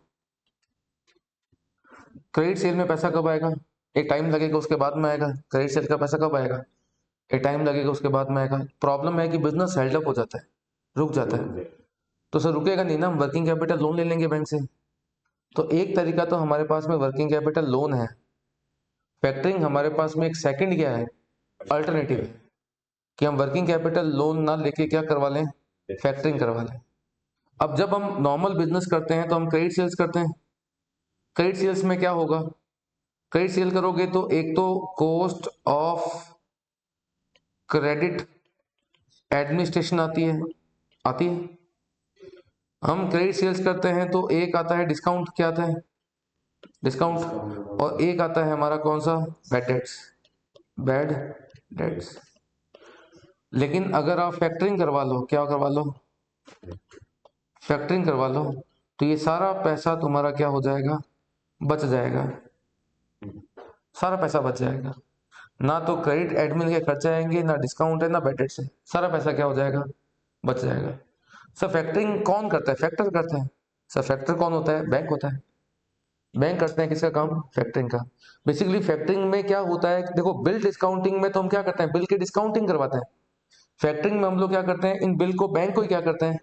क्रेडिट सेल में पैसा कब आएगा? एक टाइम लगेगा, उसके बाद में आएगा। क्रेडिट सेल का पैसा कब आएगा? एक टाइम लगेगा, उसके बाद में आएगा। प्रॉब्लम है कि बिजनेस हेल्ड अप हो जाता है, रुक जाता है। तो सर रुकेगा नहीं ना, हम वर्किंग कैपिटल लोन ले लेंगे बैंक से। तो एक तरीका तो हमारे पास में वर्किंग कैपिटल लोन है। फैक्टरिंग हमारे पास में एक सेकंड क्या है? अल्टरनेटिव है कि हम वर्किंग कैपिटल लोन ना लेके क्या करवा लें? फैक्टरिंग करवा लें। अब जब हम नॉर्मल बिजनेस करते हैं तो हम क्रेडिट सेल्स करते हैं। क्रेडिट सेल्स में क्या होगा? क्रेडिट सेल करोगे तो एक तो कॉस्ट ऑफ क्रेडिट एडमिनिस्ट्रेशन आती है। हम क्रेडिट सेल्स करते हैं तो एक आता है डिस्काउंट। क्या आता है? डिस्काउंट। और एक आता है हमारा कौन सा? Bad debts. लेकिन अगर आप फैक्टरिंग करवा लो, क्या करवा लो? फैक्टरिंग करवा लो, तो ये सारा पैसा तुम्हारा क्या हो जाएगा? बच जाएगा। सारा पैसा बच जाएगा। ना तो क्रेडिट एडमिन के खर्चे आएंगे, ना डिस्काउंट है, ना बैड डेट्स है। सारा पैसा क्या हो जाएगा? बच जाएगा। सर फैक्टरिंग कौन करता है? फैक्टर करता है। सर फैक्टर कौन होता है? बैंक होता है। बैंक करते हैं किसका काम? फैक्टरिंग का। बेसिकली फैक्टरिंग में क्या होता है, देखो बिल डिस्काउंटिंग में तो हम क्या करते हैं? बिल की डिस्काउंटिंग करवाते हैं। फैक्टरिंग में हम लोग क्या करते हैं? इन बिल को बैंक को ही क्या करते हैं?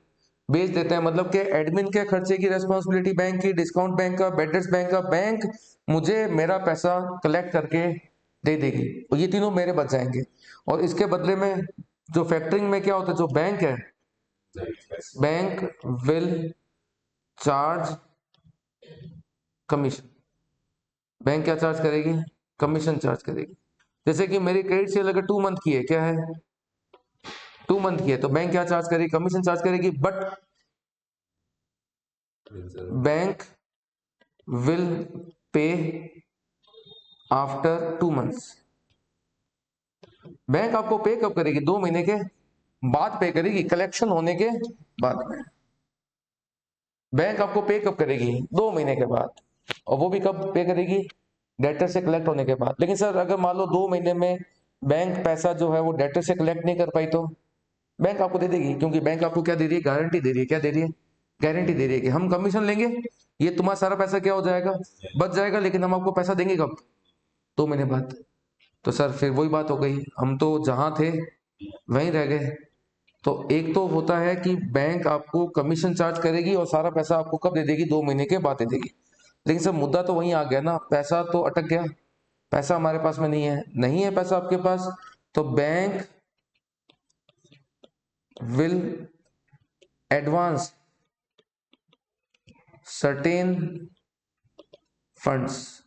बेच देते हैं। मतलब कि एडमिन के खर्चे की रिस्पॉन्सिबिलिटी बैंक की, डिस्काउंट बैंक का, बैड डेट्स बैंक का। बैंक मुझे मेरा पैसा कलेक्ट करके दे देगी और ये तीनों मेरे बच जाएंगे। और इसके बदले में जो फैक्टरिंग में क्या होता है, जो बैंक है, bank will charge commission. Bank क्या चार्ज करेगी? कमीशन चार्ज करेगी। जैसे कि मेरी क्रेडिट सेल अगर 2 मंथ की है, क्या है? 2 मंथ की है, तो बैंक क्या चार्ज करेगी? कमीशन चार्ज करेगी। But bank will pay after 2 months. Bank आपको पे कब करेगी? 2 महीने के बाद पे करेगी, कलेक्शन होने के बाद में। बैंक आपको पे कब करेगी? 2 महीने के बाद। और वो भी कब पे करेगी? डेटर से कलेक्ट होने के बाद। लेकिन सर अगर मान लो 2 महीने में बैंक पैसा जो है वो डेटर से कलेक्ट नहीं कर पाई, तो बैंक आपको दे देगी। क्योंकि बैंक आपको क्या दे रही है? गारंटी दे रही है। क्या दे रही है? गारंटी दे रही है कि हम कमीशन लेंगे, ये तुम्हारा सारा पैसा क्या हो जाएगा? बच जाएगा। लेकिन हम आपको पैसा देंगे कब? 2 महीने बाद। तो सर फिर वही बात हो गई, हम तो जहां थे वहीं रह गए। तो एक तो होता है कि बैंक आपको कमीशन चार्ज करेगी और सारा पैसा आपको कब दे देगी? 2 महीने के बाद दे देगी। लेकिन सर मुद्दा तो वहीं आ गया ना, पैसा तो अटक गया। पैसा हमारे पास में नहीं है। नहीं है पैसा आपके पास, तो bank will advance certain funds.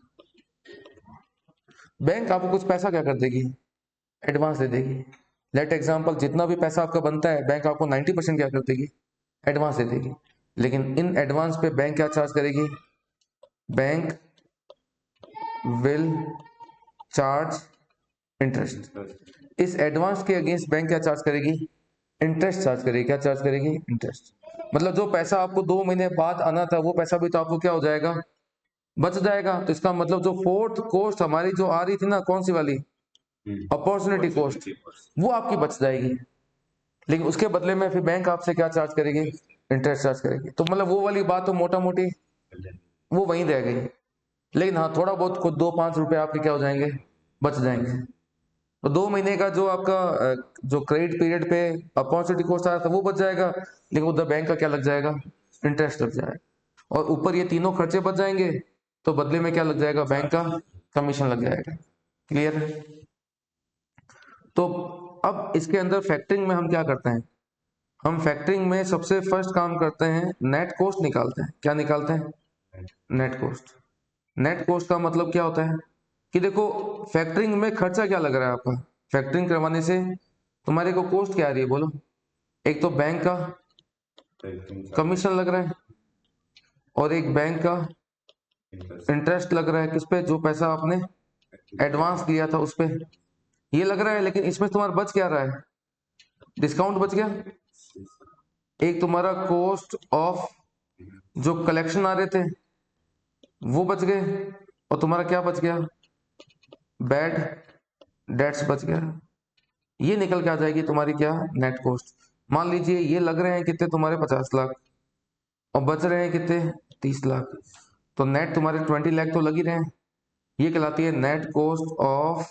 Bank आपको कुछ पैसा क्या कर देगी? एडवांस दे देगी। लेट एग्जांपल, जितना भी पैसा आपका बनता है बैंक आपको 90% क्या कर देगी? एडवांस दे देगी। लेकिन इन एडवांस पे बैंक क्या चार्ज करेगी? Bank will charge interest. इस एडवांस के अगेंस्ट बैंक क्या चार्ज करेगी? इंटरेस्ट चार्ज करेगी। क्या चार्ज करेगी? इंटरेस्ट। मतलब जो पैसा आपको 2 महीने बाद आना था, वो पैसा भी तो आपको क्या हो जाएगा? बच जाएगा। तो इसका मतलब जो फोर्थ कॉस्ट हमारी जो आ रही थी ना, कौन सी वाली? अपॉर्चुनिटी कॉस्ट, वो आपकी बच जाएगी। लेकिन उसके बदले में फिर बैंक आपसे क्या चार्ज करेगी? इंटरेस्ट चार्ज करेगी। तो मतलब वो वाली बात तो मोटा मोटी वो वहीं रह गई। लेकिन हाँ, थोड़ा बहुत कुछ 2-5 रुपए आपके क्या हो जाएंगे? बच जाएंगे। तो 2 महीने का जो आपका जो क्रेडिट पीरियड पे अपॉर्चुनिटी कॉस्ट आया था वो बच जाएगा। लेकिन उधर बैंक का क्या लग जाएगा? इंटरेस्ट लग जाएगा। और ऊपर ये तीनों खर्चे बच जाएंगे, तो बदले में क्या लग जाएगा? बैंक का कमीशन लग जाएगा। क्लियर है? तो अब इसके अंदर फैक्टरिंग में हम क्या करते हैं? हम फैक्टरिंग में सबसे फर्स्ट काम करते हैं, नेट कॉस्ट निकालते हैं। क्या निकालते हैं? Net cost. नेट कॉस्ट का मतलब क्या होता है कि देखो फैक्टरिंग में खर्चा क्या लग रहा है आपका? फैक्टरिंग करवाने से तुम्हारे को कॉस्ट क्या आ रही है बोलो? एक तो बैंक का कमीशन लग रहा है और एक बैंक का इंटरेस्ट लग रहा है। किस पे? जो पैसा आपने एडवांस लिया था उस पे ये लग रहा है। लेकिन इसमें तुम्हारा बच क्या रहा है? डिस्काउंट बच गया। एक तुम्हारा कॉस्ट ऑफ जो कलेक्शन आ रहे थे वो बच गए और तुम्हारा क्या बच गया? बैड डेट्स बच गया। ये निकल के आ जाएगी तुम्हारी क्या? Net cost. मान लीजिए ये लग रहे हैं कितने तुम्हारे 50 लाख और बच रहे हैं कितने? 30 लाख। तो नेट तुम्हारे 20 लाख तो लग ही रहे हैं। ये कहलाती है नेट कॉस्ट ऑफ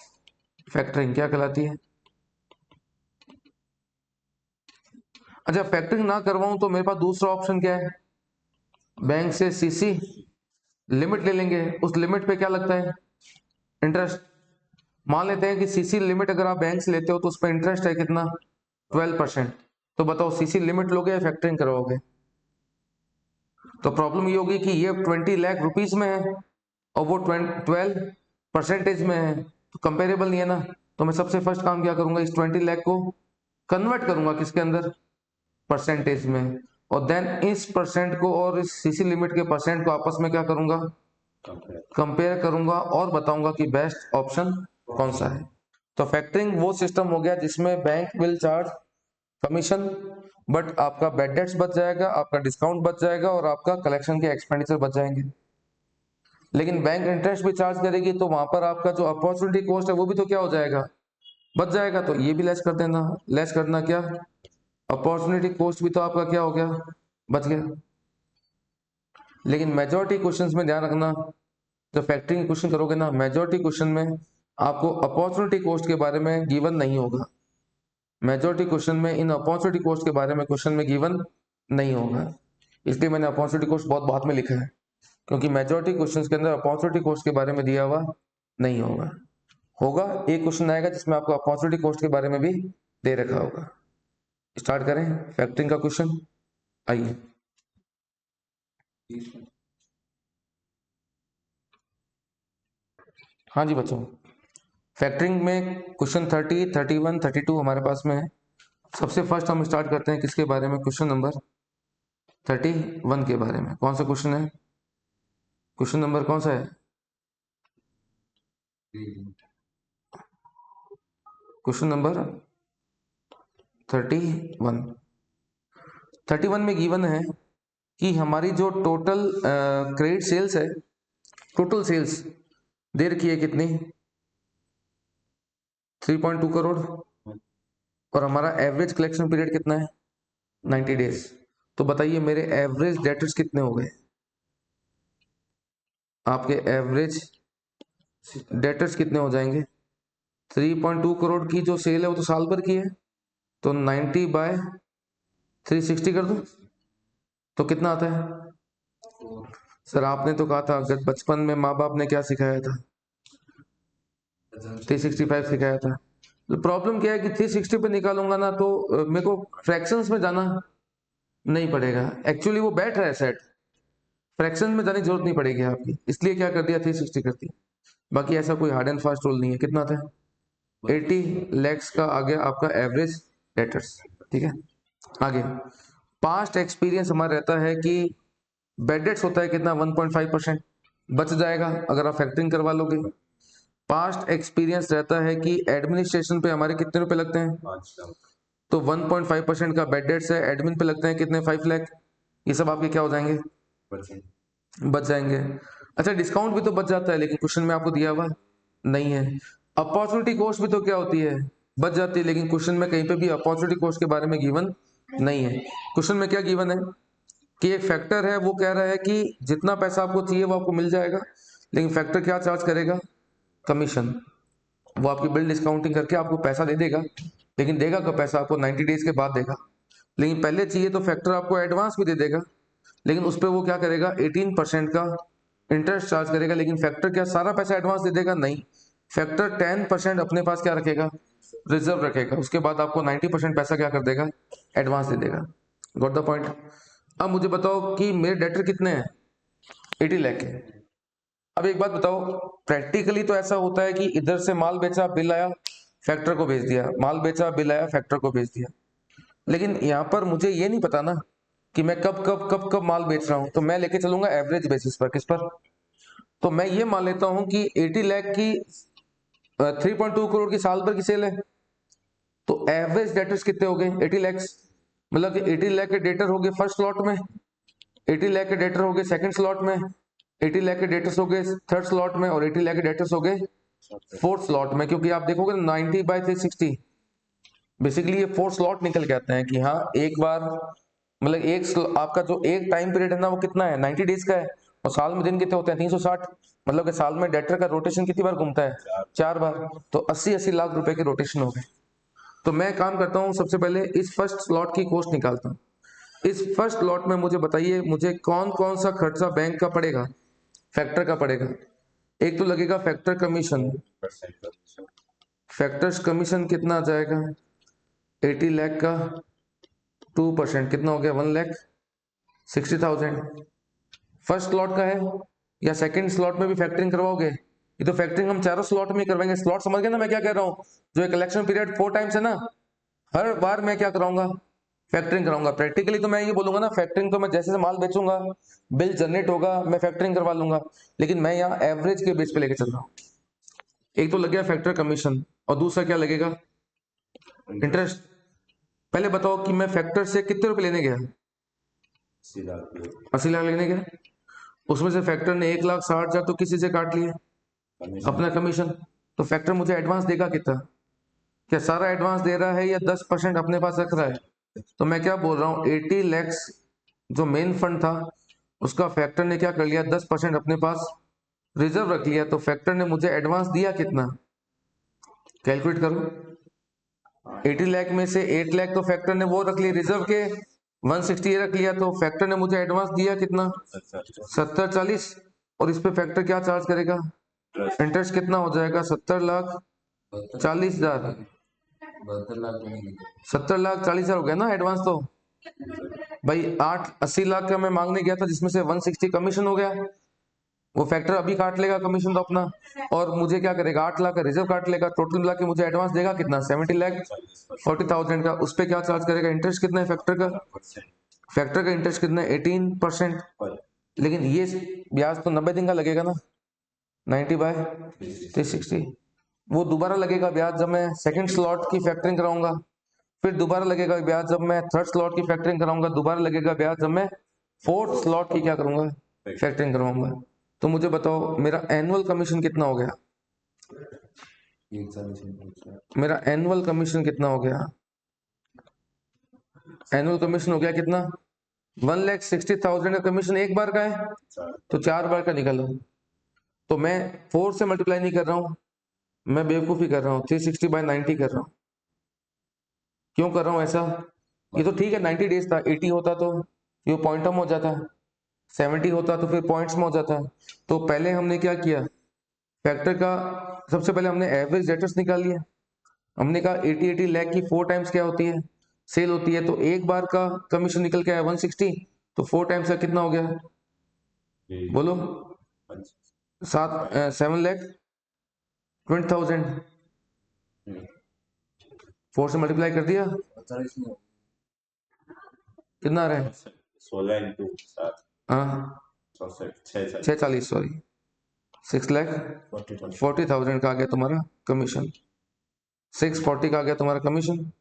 फैक्टरिंग। क्या कहलाती है? अच्छा, फैक्टरिंग ना करवाऊं तो मेरे पास दूसरा ऑप्शन क्या है? बैंक से सीसी लिमिट ले लेंगे। उस लिमिट पे क्या लगता है? इंटरेस्ट। मान लेते हैं कि सीसी लिमिट अगर आप बैंक से लेते हो तो उस पर इंटरेस्ट है कितना? 12%। तो बताओ सीसी लिमिट लोगे या फैक्टरिंग करवाओगे? तो प्रॉब्लम ये होगी कि ये 20 लाख रुपीस में है और वो 12% में है, तो कंपेरेबल नहीं है ना। तो मैं सबसे फर्स्ट काम क्या करूंगा? इस 20 लाख को कन्वर्ट करूंगा किसके अंदर? परसेंटेज में। और देन इस परसेंट को और इस सीसी लिमिट के परसेंट को आपस में क्या करूंगा? कंपेयर करूंगा और बताऊंगा कि बेस्ट ऑप्शन कौन सा है। तो फैक्टरिंग वो सिस्टम हो गया जिसमें bank will charge commission, but आपका बैड डेट्स बच जाएगा, आपका डिस्काउंट बच जाएगा और आपका कलेक्शन के एक्सपेंडिचर बच जाएंगे। लेकिन बैंक इंटरेस्ट भी चार्ज करेगी तो वहां पर आपका जो अपॉर्चुनिटी कॉस्ट है वो भी तो क्या हो जाएगा? बच जाएगा। तो ये भी लेस कर देना। लेस करना क्या? अपॉर्चुनिटी कॉस्ट भी तो आपका क्या हो गया? बच गया। लेकिन मेजोरिटी क्वेश्चंस में ध्यान रखना, जब फैक्टरिंग क्वेश्चन करोगे ना, मेजोरिटी क्वेश्चन में आपको अपॉर्चुनिटी कॉस्ट के बारे में गिवन नहीं होगा। मेजोरिटी क्वेश्चन में इन अपॉर्चुनिटी कॉस्ट के बारे में क्वेश्चन में गिवन नहीं होगा। इसलिए मैंने अपॉर्चुनिटी कॉस्ट बहुत बाद में लिखा है, क्योंकि मेजोरिटी क्वेश्चंस के अंदर अपॉर्चुनिटी कॉस्ट के बारे में दिया हुआ नहीं होगा। होगा एक क्वेश्चन आएगा जिसमें आपको अपॉर्चुनिटी कॉस्ट के बारे में भी दे रखा होगा। स्टार्ट करें फैक्टरिंग का क्वेश्चन। आइए। हाँ जी बच्चों, फैक्टरिंग में क्वेश्चन 30, 31, 32 हमारे पास में है। सबसे फर्स्ट हम स्टार्ट करते हैं किसके बारे में? क्वेश्चन नंबर 31 के बारे में। कौन सा क्वेश्चन है? क्वेश्चन नंबर कौन सा है? Question number 31। 31 में गिवन है कि हमारी जो टोटल क्रेडिट सेल्स है, टोटल सेल्स दे रखी है कितनी? 3.2 करोड़। और हमारा एवरेज कलेक्शन पीरियड कितना है? 90 डेज। तो बताइए मेरे एवरेज डेटर्स कितने हो गए? आपके एवरेज डेटर्स कितने हो जाएंगे? 3.2 करोड़ की जो सेल है वो तो साल भर की है, तो 90 बाय 360 कर दो तो कितना आता है? सर आपने तो कहा था अगर बचपन में माँ बाप ने क्या सिखाया था? 365 सिखाया था। तो प्रॉब्लम क्या है कि 360 पे निकालूंगा ना तो मेरे को फ्रैक्शंस में जाना नहीं पड़ेगा। एक्चुअली वो बैठ रहा है सेट, फ्रैक्शन में जाने की जरूरत नहीं पड़ेगी आपकी, इसलिए क्या कर दिया? 360 कर दिया। बाकी ऐसा कोई हार्ड एंड फास्ट रूल नहीं है। कितना था? 80 लैक्स का आ गया आपका एवरेज डेटर्स। ठीक है, आगे। पास्ट एक्सपीरियंस हमारा रहता है कि बैड डेट्स होता है कितना? 1.5% बच जाएगा अगर आप फैक्टरिंग करवा लोगे। पास्ट एक्सपीरियंस रहता है कि एडमिनिस्ट्रेशन पे हमारे कितने रुपए लगते हैं? 5 लाख। तो 1.5% का बैड डेट्स है, एडमिन पे लगते हैं कितने? 5 लाख। ये सब आपके क्या हो जाएंगे? बच जाएंगे। अच्छा, डिस्काउंट भी तो बच जाता है, लेकिन क्वेश्चन में आपको दिया हुआ नहीं है। अपॉर्चुनिटी कॉस्ट भी तो क्या होती है? बच जाती है, लेकिन क्वेश्चन में कहीं पे भी अपॉर्चुनिटी कॉस्ट के बारे में गिवन नहीं है। क्वेश्चन में क्या गिवन है कि एक फैक्टर है, वो कह रहा है कि जितना पैसा आपको चाहिए वो आपको मिल जाएगा, लेकिन फैक्टर क्या चार्ज करेगा? कमीशन। वो आपकी बिल डिस्काउंटिंग करके आपको पैसा दे देगा, लेकिन देगा कब पैसा? आपको 90 डेज के बाद देगा। लेकिन पहले चाहिए तो फैक्टर आपको एडवांस भी दे देगा, लेकिन उस पर वो क्या करेगा? 18% का इंटरेस्ट चार्ज करेगा। लेकिन फैक्टर क्या सारा पैसा एडवांस दे देगा? नहीं, फैक्टर 10% अपने पास क्या रखेगा? रिजर्व रखेगा। उसके बाद आपको 90% पैसा क्या कर देगा? एडवांस दे देगा। Got the point? अब मुझे बताओ कि मेरे डेटर कितने हैं? 80 लाख के। अब एक बात बताओ, प्रैक्टिकली तो ऐसा होता है कि इधर से माल बेचा, बिल आया, फैक्टर को भेज दिया, माल बेचा, बिल आया, फैक्टर को भेज दिया। लेकिन यहाँ पर मुझे ये नहीं पता ना कि मैं कब कब कब कब माल बेच रहा हूँ, तो मैं लेके चलूंगा एवरेज बेसिस पर। किस पर? तो मैं ये मान लेता हूँ कि 80 लाख की 3.2 करोड़ की साल भर की सेल है, तो एवरेज डेटर्स कितने हो गए? 80 लैक्स। मतलब कि 80 लाख के डेटर हो गए फर्स्ट स्लॉट में, 80 लाख के डेटर हो गए सेकंड स्लॉट में, 80 लाख के डेटर्स हो गए थर्ड स्लॉट में, और 80 लाख के डेटर्स हो गए फोर्थ स्लॉट में। क्योंकि आप देखोगे 90/360, बेसिकली ये फोर्थ स्लॉट निकल के आते हैं कि हाँ एक बार, मतलब आपका जो एक टाइम पीरियड है ना वो कितना है? 90 डेज का है, और साल में दिन कितने होते हैं? 360। मतलब कि साल में डेटर का रोटेशन कितनी बार घूमता है? 4 बार। तो 80-80 लाख रुपए के रोटेशन हो गए। तो मैं काम करता हूँ, सबसे पहले इस फर्स्ट स्लॉट की कॉस्ट निकालता हूँ। इस फर्स्ट लॉट में मुझे बताइए, मुझे कौन कौन सा खर्चा बैंक का पड़ेगा? फैक्टर का पड़ेगा। एक तो लगेगा फैक्टर कमीशन। 2% फैक्टर्स कमीशन कितना आ जाएगा? 80 लाख का 2% कितना हो गया? 1,60,000। फर्स्ट स्लॉट का है, या सेकंड स्लॉट में भी फैक्टरिंग करवाओगे? ये तो फैक्टरिंग हम चारों स्लॉट में ही करवाएंगे। स्लॉट समझ गए ना मैं क्या कह रहा हूँ? जो कलेक्शन पीरियड 4 टाइम्स है ना, हर बार मैं क्या कराऊंगा? फैक्टरिंग कराऊंगा। प्रैक्टिकली तो मैं ये बोलूंगा ना, फैक्टरिंग तो मैं जैसे से माल बेचूंगा, बिल जनरेट होगा, मैं फैक्टरिंग करवा लूंगा। लेकिन मैं यहाँ एवरेज के बेस पे लेके चल रहा हूँ। एक तो लग गया फैक्टर कमीशन, और दूसरा क्या लगेगा? इंटरेस्ट। पहले बताओ कि मैं फैक्टर से कितने रुपए लेने गया? 80 लाख लेने गया। उसमें से फैक्टर ने 1,60,000 तो किसी से काट लिए, अपना कमीशन। तो फैक्टर मुझे एडवांस देगा कितना? क्या सारा एडवांस दे रहा है, या 10% अपने पास रख रहा है? तो मैं क्या बोल रहा हूँ, 80 लैक्स जो मेन फंड था उसका फैक्टर ने क्या कर लिया? 10% अपने पास रिजर्व रख लिया। तो फैक्टर ने मुझे एडवांस दिया कितना? कैलकुलेट करो। 80 लाख में से 8 लाख तो फैक्टर ने वो रख लिए रिजर्व के, 160 रख लिया। तो फैक्टर ने मुझे एडवांस दिया कितना? 70-40। और इस पे फैक्टर क्या चार्ज करेगा? इंटरेस्ट कितना हो जाएगा? 70,40,000। 70,40,000 हो गया ना एडवांस तो। भाई 80 लाख का मैं मांगने गया था, जिसमें से 160 कमीशन हो गया। वो फैक्टर अभी काट लेगा कमीशन तो अपना, और मुझे क्या करेगा? 8 लाख का रिजर्व काट लेगा। टोटल मिला के मुझे एडवांस देगा कितना? 70,40,000 का। उस पर क्या चार्ज करेगा? इंटरेस्ट कितना है फैक्टर का? फैक्टर का इंटरेस्ट कितना है? 18%। लेकिन ये ब्याज तो 90 दिन का लगेगा ना, 90/360। वो दोबारा लगेगा ब्याज जब मैं सेकंड स्लॉट की फैक्टरिंग कराऊंगा, फिर दोबारा लगेगा ब्याज जब मैं थर्ड स्लॉट की फैक्टरिंग कराऊंगा, दोबारा लगेगा ब्याज जब मैं फोर्थ स्लॉट की क्या करूंगा? फैक्टरिंग करवाऊंगा। तो मुझे बताओ मेरा एनुअल कमीशन कितना हो गया? मेरा एनुअल कमीशन कितना हो गया? एनुअल कमीशन हो गया कितना? 1,60,000 का कमीशन एक बार का है, तो 4 बार का निकालो। तो मैं 4 से मल्टीप्लाई नहीं कर रहा हूं, मैं बेवकूफी कर रहा हूँ, 360/90 कर रहा हूँ। क्यों कर रहा हूँ ऐसा? ये तो ठीक है 90 डेज था, 80 होता तो ये पॉइंटम हो जाता, 70 होता तो फिर पॉइंट्स में हो जाता। तो पहले हमने क्या किया? फैक्टर का सबसे पहले हमने एवरेज डेटर्स निकाल लिया। हमने कहा 80 लाख की 4 टाइम्स क्या होती है? सेल होती है। तो एक बार का कमीशन निकल के आया 160, तो 4 टाइम्स का कितना हो गया? बोलो। 7,20,000। 4 से मल्टीप्लाई कर दिया, कितना आ रहा है? 16 × 7 हाँ 640, सॉरी 6,40,000 का आ गया तुम्हारा कमीशन। 640 का आ गया तुम्हारा कमीशन।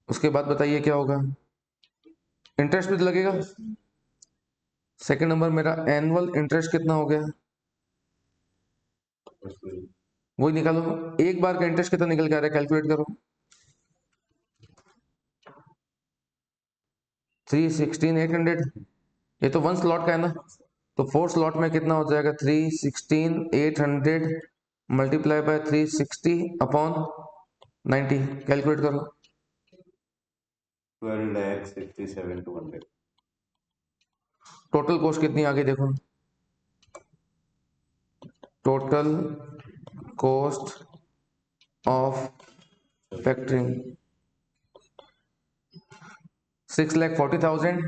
उसके बाद बताइए क्या होगा? इंटरेस्ट भी तो लगेगा। सेकंड नंबर मेरा एनुअल इंटरेस्ट कितना हो गया? वही निकालो। एक बार का इंटरेस्ट कितना निकल के आ रहा है? कैलकुलेट करो। 316,800। ये तो 1 स्लॉट का है ना, तो 4 स्लॉट में कितना हो जाएगा? 316,800 मल्टीप्लाई बाय 360/90। कैलकुलेट करो। 12,67,200। टोटल कॉस्ट कितनी आ गई देखो? Total cost of factoring 6,40,000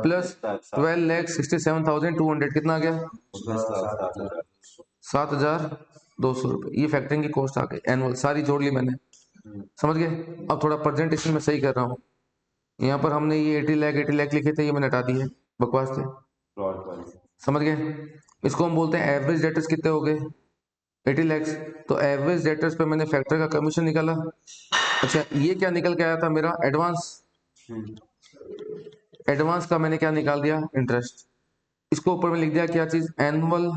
plus 12,67,200 कितना आ गया? 7,000 200 रुपये, ये फैक्टरिंग की कॉस्ट आ गई एनुअल, सारी जोड़ ली मैंने, समझ गए। अब थोड़ा प्रेजेंटेशन में सही कर रहा हूँ। यहाँ पर हमने ये 80 लाख लिखे थे, ये मैंने हटा दिए, बकवास थे, समझ गए। इसको हम बोलते हैं एवरेज डेटर्स कितने हो गए 80 लाख। तो एवरेज डेटर्स पे मैंने फैक्टर का कमीशन निकाला। अच्छा, ये क्या निकल के आया था मेरा एडवांस, एडवांस का मैंने क्या निकाल दिया इंटरेस्ट। इसको ऊपर में लिख दिया क्या चीज, एनुअल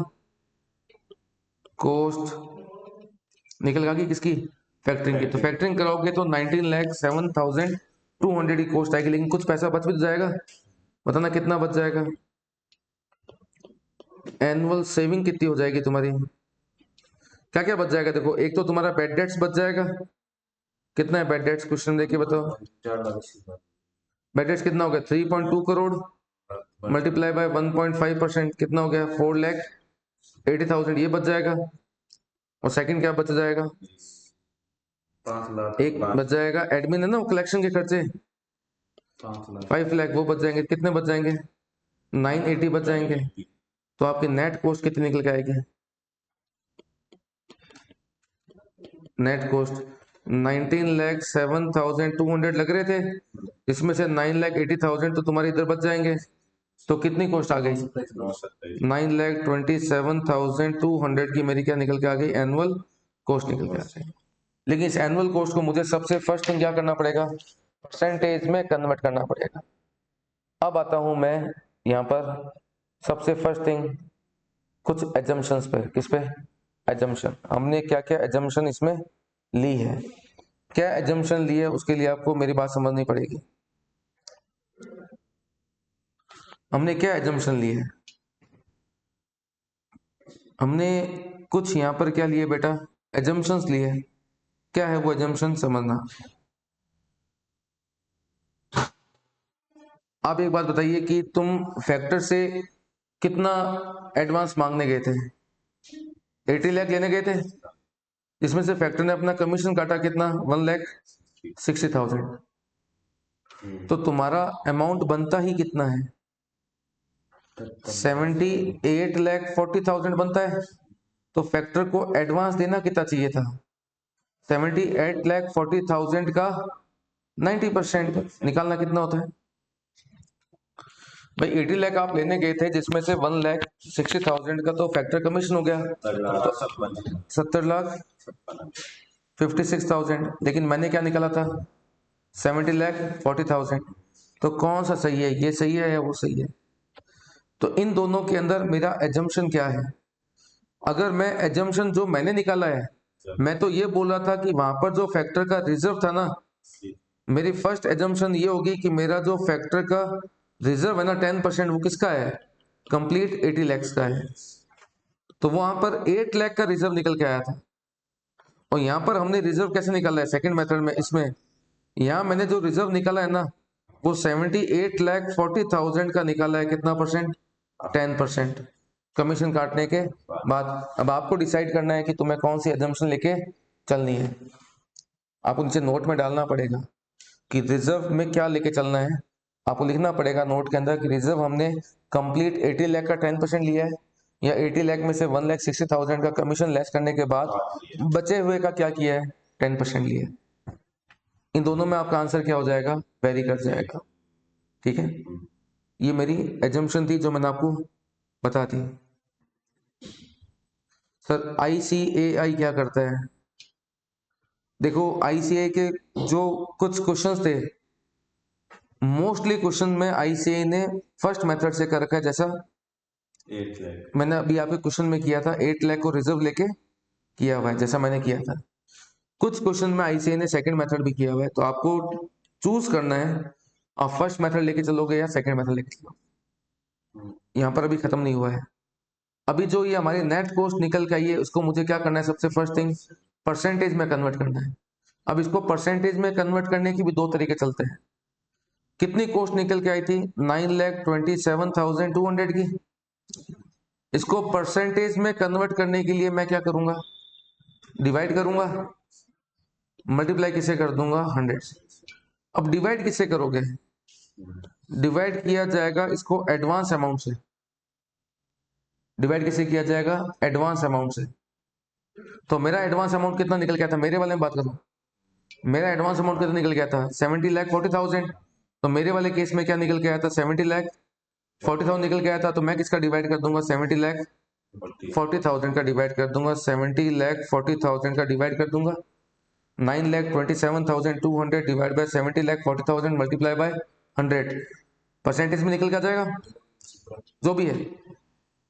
कॉस्ट निकल गई किसकी, फैक्टरिंग की। तो फैक्टरिंग कराओगे तो 19,07,200 की कॉस्ट आएगी, लेकिन कुछ पैसा बच भी जाएगा, बताना कितना बच जाएगा। एनुअल सेविंग कितनी हो जाएगी तुम्हारी, क्या क्या बच जाएगा, देखो एक तो तुम्हारा बैड डेट्स बच जाएगा, कितना है बैड डेट्स, क्वेश्चन देखिए बताओ। बैड डेट्स कितना हो गया 3.2 करोड़ मल्टीप्लाई बाय 1.5% कितना हो गया 4,80,000, ये बच जाएगा। और सेकंड क्या बच जाएगा, 5 लाख एक बच जाएगा एडमिन है ना, कलेक्शन के खर्चे 5 लाख वो बच जाएंगे, कितने बच जाएंगे 980 बच जाएंगे। तो आपकी नेट कॉस्ट कितनी निकल के आएगी, नेट कॉस्ट 19,07,200 लग रहे थे, इसमें से 9,80,000 तो तुम्हारे इधर बच जाएंगे। तो कितनी कॉस्ट आ गई 9,27,200 की मेरी क्या निकल के आ गई, एनुअल कॉस्ट निकल के आ गई। लेकिन इस एनुअल कॉस्ट को मुझे सबसे फर्स्ट थिंग क्या करना पड़ेगा, परसेंटेज में कन्वर्ट करना पड़ेगा। अब आता हूं मैं यहाँ पर सबसे फर्स्ट थिंग कुछ एजम्पशंस पे, किस पे, एजम्पशन। हमने क्या क्या एजम्पशन इसमें ली है, क्या एजम्पशन ली है, उसके लिए आपको मेरी बात समझनी पड़ेगी। हमने क्या एजम्पशन ली है, हमने कुछ यहाँ पर क्या लिए बेटा, एजम्पशंस लिए। क्या है वो एजम्पशन, समझना। आप एक बात बताइए कि तुम फैक्टर से कितना एडवांस मांगने गए थे, 80 लाख लेने गए थे, इसमें से फैक्टर ने अपना कमीशन काटा कितना 1,60,000, तो तुम्हारा अमाउंट बनता ही कितना है 78,40,000 बनता है। तो फैक्टर को एडवांस देना कितना चाहिए था 78,40,000 का 90% निकालना कितना होता है भाई, 80 लाख आप लेने गए थे, जिसमें से 1,60,000 का तो फैक्टर कमीशन हो गया, 70,56,000, लेकिन मैंने क्या निकाला था 70,40,000। तो कौन सा सही है, ये सही है या वो सही है। तो इन दोनों के अंदर मेरा एजम्पशन क्या है, अगर मैं एजम्पशन जो मैंने निकाला है, मैं तो ये बोल रहा था कि वहां पर जो फैक्टर का रिजर्व था ना, मेरी फर्स्ट एजम्पशन ये होगी कि मेरा जो फैक्टर का रिजर्व है ना 10%, वो किसका है, कंप्लीट 80 लाख का है। तो वहां पर 8 लाख का रिजर्व निकल के आया था। और यहाँ पर हमने रिजर्व कैसे निकाला है सेकंड मेथड में, इसमें यहाँ मैंने जो रिजर्व निकाला है ना, वो 78,40,000 का निकाला है, कितना परसेंट, 10% कमीशन काटने के बाद। अब आपको डिसाइड करना है कि तुम्हें कौन सी एजम्पशन लेके चलनी है। आपको नीचे नोट में डालना पड़ेगा कि रिजर्व में क्या लेके चलना है। आपको लिखना पड़ेगा नोट के अंदर कि रिजर्व हमने कंप्लीट 80 लाख का 10% लिया है, या 80 लाख में से 1,60,000 का कमीशन लेस करने के बाद बचे हुए का क्या किया है 10% लिया है। इन दोनों में आपका आंसर क्या हो जाएगा, वेरी कर जाएगा, ठीक है। ये मेरी एजम्पशन थी जो मैंने आपको बता दी। सर ICAI क्या करता है, देखो ICAI के जो कुछ क्वेश्चंस थे, मोस्टली क्वेश्चन में ICAI ने फर्स्ट मेथड से कर रखा है, जैसा 8 लाख मैंने अभी आपके क्वेश्चन में किया था, 8 लाख को रिजर्व लेके किया हुआ है, जैसा मैंने किया था। कुछ क्वेश्चन में ICAI ने सेकंड मेथड भी किया हुआ है, तो आपको चूज करना है, आप फर्स्ट मेथड लेके चलोगे या सेकंड मेथड लेके चलोगे। यहाँ पर अभी खत्म नहीं हुआ है, अभी जो ये हमारी नेट कॉस्ट निकल के आई है, उसको मुझे क्या करना है, सबसे फर्स्ट थिंग परसेंटेज में कन्वर्ट करना है। अब इसको परसेंटेज में कन्वर्ट करने की भी दो तरीके चलते हैं। कितनी कॉस्ट निकल के आई थी 9,27,200 की। इसको परसेंटेज में कन्वर्ट करने के लिए मैं क्या करूंगा, डिवाइड करूंगा, मल्टीप्लाई किसे कर दूंगा 100 से। अब डिवाइड किससे करोगे, डिवाइड किया जाएगा इसको एडवांस अमाउंट से, डिवाइड किसे किया जाएगा एडवांस अमाउंट से। तो मेरा एडवांस अमाउंट कितना निकल गया था, मेरे वाले में बात करूं, मेरा एडवांस अमाउंट कितना निकल गया था 70,40,000। तो मेरे वाले केस में क्या निकल के आया था 70,40,000 निकल के आया था। तो मैं किसका डिवाइड कर दूंगा 70,40,000 का डिवाइड कर दूंगा, 70,40,000 का डिवाइड कर दूंगा, 9,27,200 divide by 70,40,000 multiply by 100, percentage में निकल के आ जाएगा जो भी है।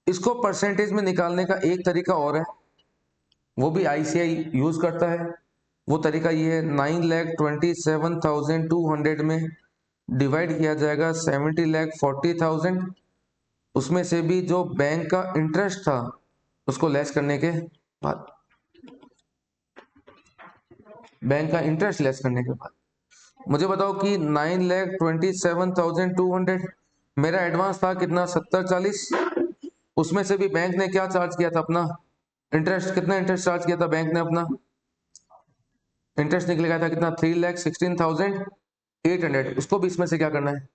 इसको परसेंटेज में निकालने का एक तरीका और है, वो भी आईसीआई यूज करता है। वो तरीका ये है, 9,27,200 में डिवाइड किया जाएगा 70,40,000, उसमें से भी जो बैंक का इंटरेस्ट था उसको लेस करने के बाद, बैंक का इंटरेस्ट लेस करने के बाद मुझे बताओ कि 9,27,200 मेरा एडवांस था कितना 70,40, उसमें से भी बैंक ने क्या चार्ज किया था अपना इंटरेस्ट, कितना इंटरेस्ट चार्ज किया था बैंक ने अपना, इंटरेस्ट निकल गया था कितना 3,16,800, उसको भी इसमें से क्या करना है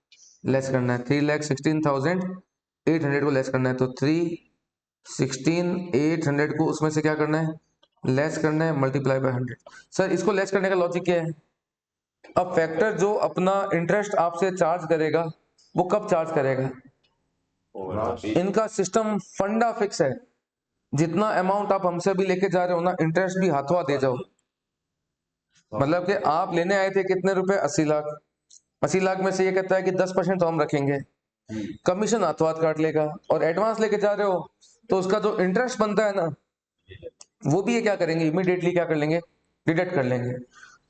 लेस करना है, 3,16,800 को लेस करना है। तो 3,16,800 को उसमें से क्या करना है लेस करना है, मल्टीप्लाई बाय 100। सर इसको लेस करने का लॉजिक क्या है, अब फैक्टर जो अपना इंटरेस्ट आपसे चार्ज करेगा वो कब चार्ज करेगा, इनका सिस्टम फंडा फिक्स है, जितना अमाउंट आप हमसे भी लेके जा रहे हो ना इंटरेस्ट भी हाथों हाथ दे जाओ। मतलब कि आप लेने आए थे कितने रुपए 80 लाख, 80 लाख में से ये कहता है कि 10% तो हम रखेंगे, कमीशन हाथों हाथ काट लेगा, और एडवांस लेके जा रहे हो तो उसका जो इंटरेस्ट बनता है ना वो भी ये क्या करेंगे इमीडिएटली क्या कर लेंगे डिडक्ट कर लेंगे।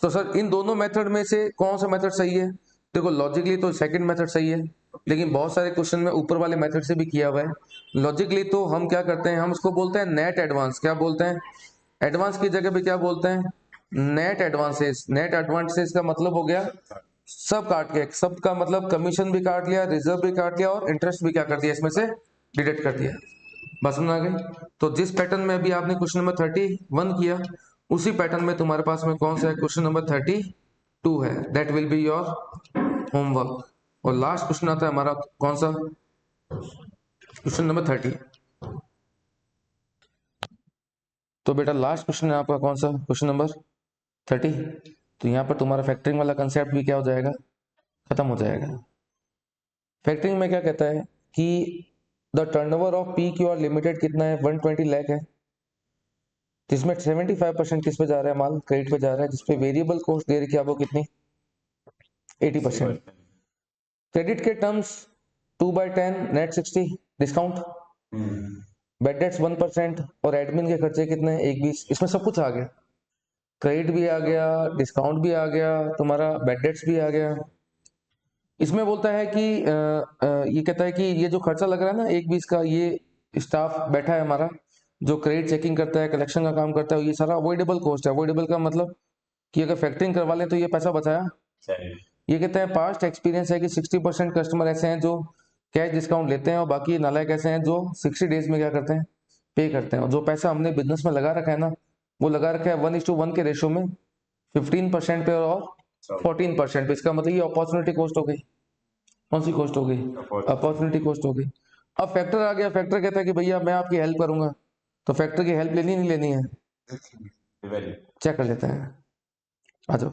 तो सर इन दोनों मेथड में से कौन सा मेथड सही है, देखो लॉजिकली तो सेकंड मेथड सही है, लेकिन बहुत सारे क्वेश्चन में ऊपर वाले मेथड से भी किया हुआ है। लॉजिकली तो हम क्या करते हैं, हम उसको बोलते हैं नेट एडवांस, क्या बोलते हैं, एडवांस की जगह पे क्या बोलते हैं नेट एडवांसेस। नेट एडवांसेस का मतलब हो गया सब काट के, सब का मतलब कमीशन भी काट लिया, रिजर्व भी काट लिया, और इंटरेस्ट भी क्या कर दिया इसमें से डिडक्ट कर दिया। बस समझ आ गई। तो जिस पैटर्न में अभी आपने क्वेश्चन नंबर 31 किया, उसी पैटर्न में तुम्हारे पास में कौन सा है क्वेश्चन नंबर 32 है, that will be your homework. और लास्ट क्वेश्चन आता है हमारा कौन सा, क्वेश्चन नंबर 30। तो बेटा लास्ट क्वेश्चन है आपका कौन सा, क्वेश्चन नंबर 30। तो यहाँ पर तुम्हारा फैक्टरिंग वाला कंसेप्ट भी क्या हो जाएगा, खत्म हो जाएगा। फैक्टरिंग में क्या कहता है कि the turnover of P Q R limited कितना है 120 लाख है, जिसमें 75% किस पे जा रहा है, माल क्रेडिट पे जा रहा है, जिसपे वेरिएबल कॉस्ट दे रही है वो कितनी 80%। क्रेडिट के terms 2/10 net 60 discount, bad debts 1% और एडमिन के खर्चे कितने 1/20, इसमें सब कुछ आ गया, क्रेडिट भी आ गया, डिस्काउंट भी आ गया, तुम्हारा बैड डेट्स भी आ गया। इसमें बोलता है कि ये कहता है कि ये जो खर्चा लग रहा है ना 1/20 का, ये स्टाफ बैठा है हमारा जो क्रेडिट चेकिंग करता है, कलेक्शन का काम करता है, ये सारा अवॉइडेबल कॉस्ट है। अवॉइडेबल का मतलब कि अगर फैक्टरिंग करवा लें तो ये पैसा बचाया। ये कहते हैं पास्ट एक्सपीरियंस है कि 60% कस्टमर ऐसे हैं जो कैश डिस्काउंट लेते हैं, और बाकी नालायक ऐसे हैं जो 60 डेज में क्या करते हैं पे करते हैं। और जो पैसा हमने बिजनेस में लगा रखा है ना, वो लगा रखा है 1:1 के रेशो में, 15% पे और 14% पे। इसका मतलब ये अपॉर्चुनिटी कॉस्ट हो गई। कौन सी कॉस्ट हो गई, अपॉर्चुनिटी कॉस्ट हो गई। अब फैक्टर आ गया, फैक्टर कहता है कि भैया मैं आपकी हेल्प करूंगा, तो फैक्टर की हेल्प लेनी नहीं लेनी है, चेक कर लेते हैं, आ जाओ।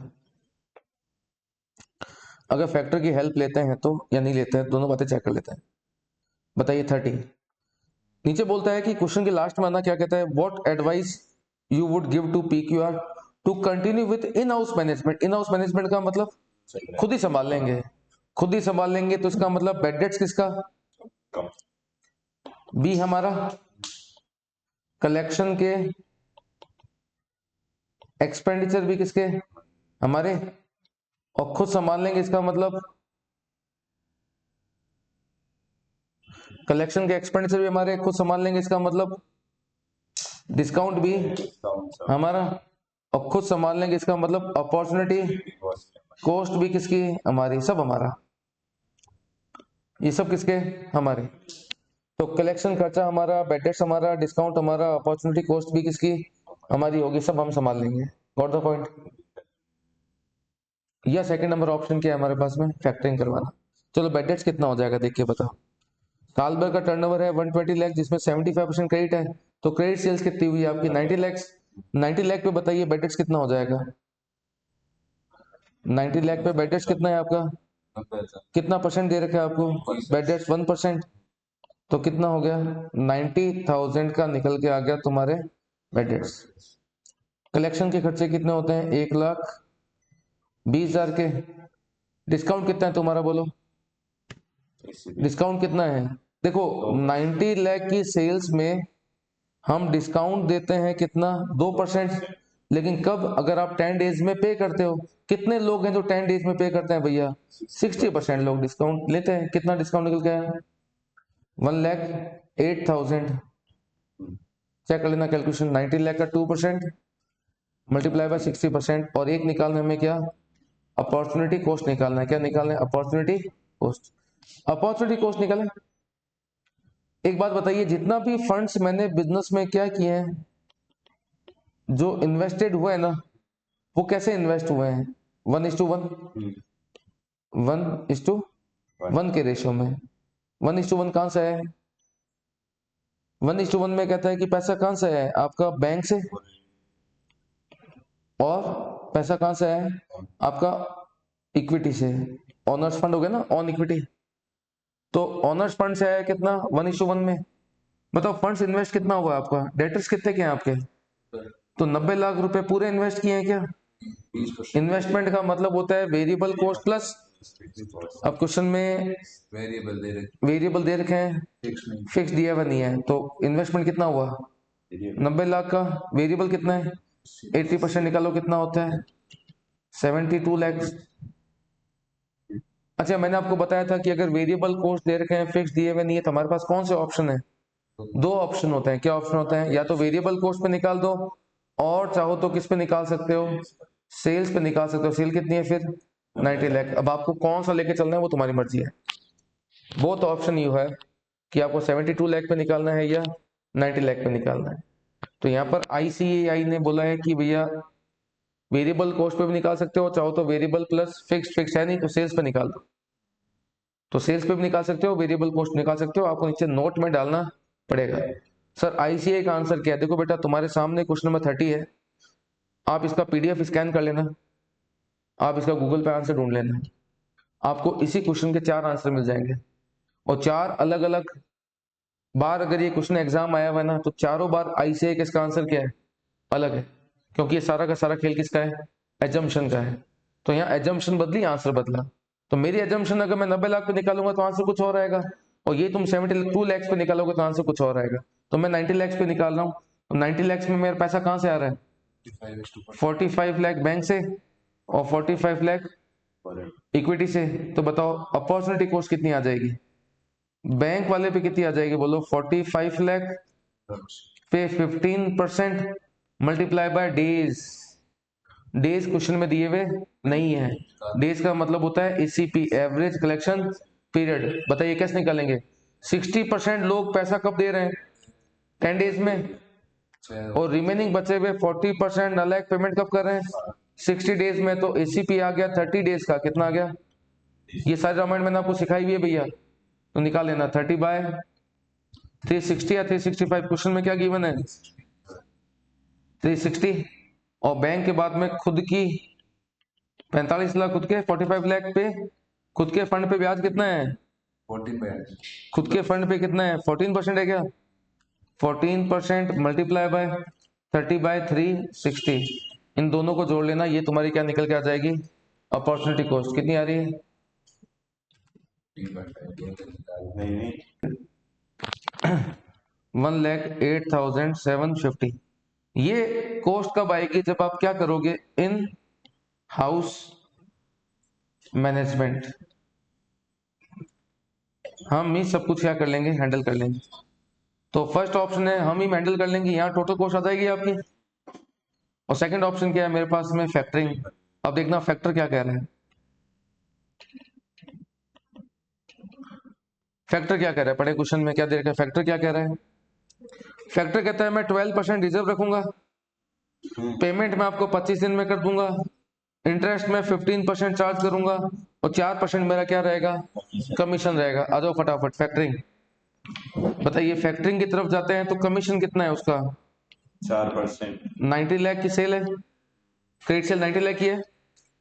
अगर फैक्टर की हेल्प लेते हैं तो या नहीं लेते हैं, दोनों बातें चेक कर लेते हैं। बताइए 30 नीचे बोलता है कि क्वेश्चन के लास्ट में आना क्या कहता है, what advice you would give to PQR to continue with in house management. In house management का मतलब खुद ही संभाल लेंगे, खुद ही संभाल लेंगे, तो इसका मतलब बैड डेट्स किसका, बी हमारा, कलेक्शन के एक्सपेंडिचर भी किसके हमारे, और खुद संभाल लेंगे इसका मतलब कलेक्शन के एक्सपेंडिचर भी हमारे, खुद संभाल लेंगे इसका मतलब डिस्काउंट भी हमारा, और खुद संभाल लेंगे इसका मतलब अपॉर्चुनिटी कॉस्ट भी किसकी हमारी, सब हमारा, ये सब किसके हमारे। तो कलेक्शन खर्चा हमारा, बैड डेट्स हमारा, डिस्काउंट हमारा, अपॉर्चुनिटी कॉस्ट भी किसकी हमारी होगी, सब हम संभाल लेंगे। Got the point. या सेकंड नंबर ऑप्शन क्या है हमारे पास में, फैक्टरिंग करवाना। चलो बैड डेट्स कितना हो जाएगा देख के बताओ। साल भर का टर्नओवर है 120 लाख, जिसमें 75% क्रेडिट है, तो क्रेडिट सेल्स कितनी हुई आपकी 90 लाख, 90 लाख पे बताइए बेड डेट्स कितना हो जाएगा? 90 लाख पे बेड डेट्स कितना है आपका? 90,000 कितना परसेंट दे रखा है आपको? Bad debts 1%। तो कितना हो गया? 90,000 का निकल के आ गया तुम्हारे बेड डेट्स। कलेक्शन के खर्चे कितने होते हैं? 1,20,000 के। डिस्काउंट कितना है तुम्हारा, बोलो डिस्काउंट कितना है? देखो 90 लाख की सेल्स में हम डिस्काउंट देते हैं कितना? 2%। लेकिन कब? अगर आप 10 डेज में पे करते हो। कितने लोग हैं जो 10 डेज में पे करते हैं भैया? 60% लोग डिस्काउंट लेते हैं। कितना डिस्काउंट निकल के आया? 1,08,000। चेक कर लेना कैलकुलेशन। 90 लाख का 2% मल्टीप्लाई बाय 60%, और एक निकालना हमें क्या? अपॉर्चुनिटी कॉस्ट निकालना है। क्या निकालना है? Opportunity cost. अपॉर्चुनिटी कॉस्ट निकालें। एक बात बताइए, जितना भी फंड्स मैंने बिजनेस में क्या किए हैं, जो इन्वेस्टेड हुए हैं ना, वो कैसे इन्वेस्ट हुए हैं? 1:1, 1:1 के रेशियो में। 1:1 कहां से है? 1:1 में कहता है कि पैसा कहां से है आपका? बैंक से। और पैसा कहां से है आपका? इक्विटी से। ऑनर्स फंड हो गया ना, ऑन इक्विटी। तो ऑनर्स फंड से आया कितना? 1:1 में। बताओ फंड्स इन्वेस्ट कितना हुआ आपका? डेटर्स कितने के हैं आपके? तो 90 लाख रुपए पूरे इन्वेस्ट किए हैं क्या? 20%। इन्वेस्टमेंट का मतलब होता है वेरिएबल कॉस्ट प्लस। अब क्वेश्चन में वेरिएबल दे रखे हैं, फिक्स दिया हुआ नहीं है। तो इन्वेस्टमेंट कितना हुआ? 90 लाख का। वेरिएबल कितना है? 80% निकालो, कितना होता है? 72 लाख। अच्छा, मैंने आपको बताया था कि अगर वेरिएबल कॉस्ट दे रखे हैं, फिक्स दिए हुए नहीं है, तो हमारे पास कौन से ऑप्शन है? 2 ऑप्शन होते हैं। क्या ऑप्शन होते हैं? या तो वेरिएबल कॉस्ट पे निकाल दो, और चाहो तो किस पे निकाल सकते हो? सेल्स पे निकाल सकते हो। सेल कितनी है फिर? 90 लाख। अब आपको कौन सा लेके चलना है वो तुम्हारी मर्जी है। बोथ ऑप्शन यू है कि आपको 72 लाख पे निकालना है या 90 लाख पे निकालना है। तो यहाँ पर ICAI ने बोला है कि भैया वेरिएबल कॉस्ट पे भी निकाल सकते हो, चाहो तो वेरिएबल प्लस फिक्स। फिक्स है नहीं तो सेल्स पे निकाल दो। तो सेल्स पे भी निकाल सकते हो, वेरिएबल कॉस्ट निकाल सकते हो। आपको नीचे नोट में डालना पड़ेगा। सर ICAI का आंसर क्या है? देखो बेटा, तुम्हारे सामने क्वेश्चन नंबर 30 है। आप इसका PDF स्कैन कर लेना, आप इसका गूगल पे आंसर ढूंढ लेना। आपको इसी क्वेश्चन के 4 आंसर मिल जाएंगे, और 4 अलग अलग बार अगर ये क्वेश्चन एग्जाम आया हुआ है ना, तो चारों बार ICAI का इसका आंसर क्या है? अलग है। क्योंकि ये सारा का सारा खेल किसका है? एजम्पशन का है। तो यहाँ एजम्पशन बदली, आंसर बदला। तो मेरी एजम्पशन अगर मैं 90 लाख पे निकालूंगा तो आंसर कुछ और आएगा, और ये तुम 72 लाख पे निकालोगे तो आंसर कुछ और आएगा। तो मैं 90 लाख पे निकाल रहा हूँ। तो 90 लाख में मेरा पैसा कहाँ से आ रहा है? 45 लाख बैंक से, और 45 लाख इक्विटी से। तो बताओ अपॉर्चुनिटी कॉस्ट कितनी आ जाएगी? बैंक वाले पे कितनी आ जाएगी बोलो? 45 लाख पे 15% multiply by days. Days question में दिए हुए नहीं है। डेज का मतलब होता है ACP, एवरेज कलेक्शन पीरियड। बताइए कैसे निकालेंगे? 60% लोग पैसा कब दे रहे हैं? 10 डेज में। और रिमेनिंग बचे हुए 40% नालायक पेमेंट कब कर रहे हैं? 60 डेज में। तो ACP आ गया 30 डेज का। कितना आ गया? ये सारी रामायण मैंने आपको सिखाई हुई है भैया, तो निकाल लेना। 30/360 या 365, क्वेश्चन में क्या गिवन है? 360। और बैंक के बाद में खुद की 45 लाख, खुद के 45 लाख पे, खुद के फंड पे ब्याज कितना है? 40%। खुद के फंड पे कितना है? 14% है क्या? 14% मल्टीप्लाई बाय 30/360। इन दोनों को जोड़ लेना, ये तुम्हारी क्या निकल के आ जाएगी? Opportunity cost. कितनी आ रही है? नहीं 1,08,750। ये कॉस्ट कब आएगी? जब आप क्या करोगे? इन हाउस मैनेजमेंट। हम ही सब कुछ क्या कर लेंगे? हैंडल कर लेंगे। तो फर्स्ट ऑप्शन है हम ही हैंडल कर लेंगे, यहाँ टोटल कॉस्ट आ जाएगी आपकी। और सेकंड ऑप्शन क्या है मेरे पास में? फैक्टरिंग। अब देखना फैक्टर क्या कह रहा है। फैक्टर क्या कह रहा है? पढ़े क्वेश्चन में क्या दे रखा है? फैक्टर क्या कह रहा है? फैक्टर कहता है मैं 12% रिजर्व रखूंगा, पेमेंट में आपको 25 दिन में कर दूंगा, इंटरेस्ट में 15% चार्ज करूंगा, और 4% मेरा क्या रहेगा? कमीशन रहेगा। आ जाओ फटाफट फैक्टरिंग। बताइए फैक्टरिंग की तरफ जाते हैं तो कमीशन कितना है उसका? 4%। 90 लाख की सेल है, क्रेडिट सेल 90 लाख की है,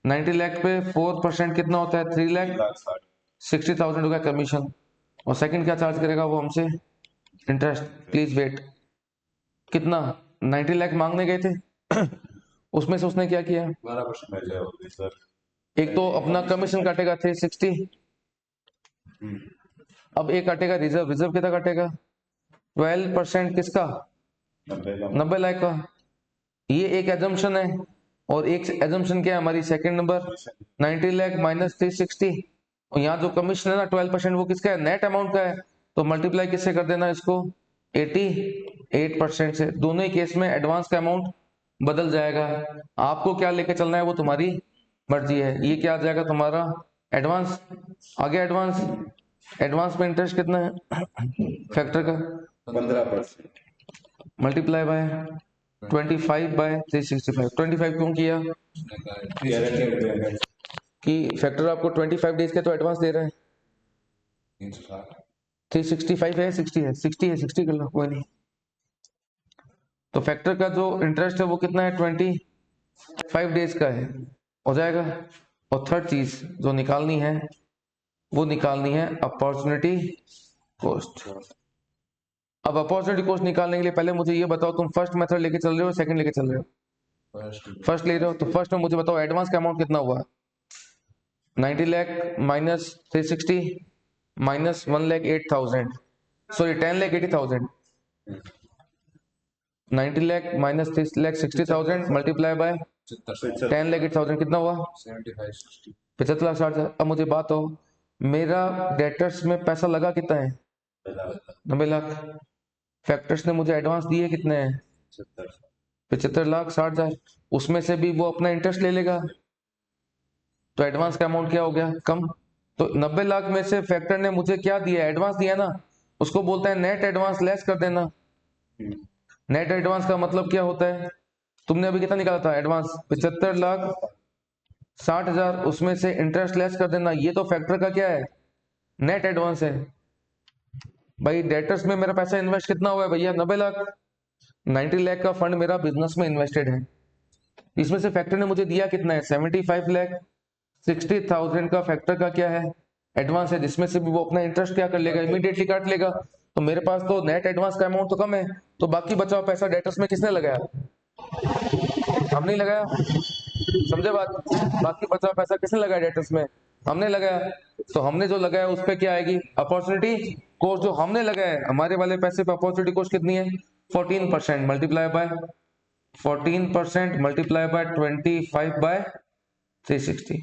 90 लाख पे 4% कितना होता है? 3 लाख 3,60,000। 60,000 होगा कमीशन। और सेकंड क्या चार्ज करेगा वो हमसे? इंटरेस्ट। Please wait. कितना? 90 लाख मांगने गए थे उसमें से उसने क्या किया? 12% मिल जाएगा सर। एक तो अपना कमीशन काटेगा 360, अब एक काटेगा रिजर्व। रिजर्व कितना काटेगा? 12% किसका? 90 लाख का। ये एक एजम्पशन है, और एक एजम्पशन क्या है हमारी? सेकंड नंबर 90 लाख माइनस 360, और यहाँ जो कमीशन है ना 12% वो किसका है? नेट अमाउंट का है। तो मल्टीप्लाई किससे कर देना इसको? 88% से। दोनों ही केस में एडवांस का अमाउंट बदल जाएगा। आपको क्या लेके चलना है वो तुम्हारी मर्जी है। ये क्या आ जाएगा तुम्हारा? एडवांस। आगे एडवांस, एडवांस में इंटरेस्ट कितना है फैक्टर का? 15%। Multiply by 25 bye 365। 25 क्यों किया? गारंटी कि फैक्टर आपको 25 डेज के तो एडवांस दे रहा है। 365 है, 60 है, 60 है, 60 कर लो, कोई नहीं। तो फैक्टर का जो इंटरेस्ट है वो कितना है? 25 डेज का है, हो जाएगा। और थर्ड चीज जो निकालनी है वो निकालनी है अपॉर्चुनिटी कॉस्ट। अब अपॉर्चुनिटी कॉस्ट निकालने के लिए पहले मुझे ये बताओ, तुम फर्स्ट मेथड लेके चल रहे हो, सेकंड लेके चल रहे हो? फर्स्ट ले रहे हो। तो फर्स्ट में मुझे बताओ एडवांस का अमाउंट कितना हुआ? 90 lakh minus 360 minus 1,08,000, sorry 10,80,000। 90 lakh minus 3,60,000 multiply by 10,08,000 कितना हुआ? 75 लाख 60,000। अब मुझे बात हो, मेरा डेटर्स में पैसा लगा कितना है? 90 लाख। फैक्टर्स ने मुझे एडवांस दिए कितने हैं? 75 लाख 60,000। उसमें से भी वो अपना इंटरेस्ट ले लेगा, तो एडवांस का अमाउंट क्या हो गया? कम। तो 90 लाख में से फैक्टर ने मुझे क्या दिया? एडवांस दिया ना, उसको बोलता है नेट एडवांस लेस कर देना। नेट एडवांस का मतलब क्या होता है? तुमने अभी कितना निकाला था एडवांस? 75 लाख 60,000, उसमें से इंटरेस्ट लेस कर देना। ये तो फैक्टर का क्या है? नेट एडवांस है। भाई डेटर्स में मेरा पैसा इन्वेस्ट कितना हुआ है भैया? 90 लाख। 90 लाख का फंड मेरा बिजनेस में इन्वेस्टेड है। इसमें से फैक्टर ने मुझे दिया कितना है? 75 लाख 60,000 का फैक्टर का क्या है? एडवांस है, जिसमें से भी वो अपना इंटरेस्ट क्या कर लेगा? इमीडिएटली काट लेगा। तो मेरे पास तो नेट एडवांस का अमाउंट तो कम है, तो बाकी बचा हुआ पैसा डेटर्स में किसने लगाया? हम नहीं लगाया, समझे बात? बाकी बचा हुआ पैसा किसने लगाया डेटर्स में? हमने लगाया। तो हमने जो लगाया उस पर क्या आएगी? Opportunity cost. जो हमने लगाया हमारे वाले पैसे पे अपॉर्चुनिटी कॉस्ट कितनी है? 14% multiply by 14% multiply by 25 by 360।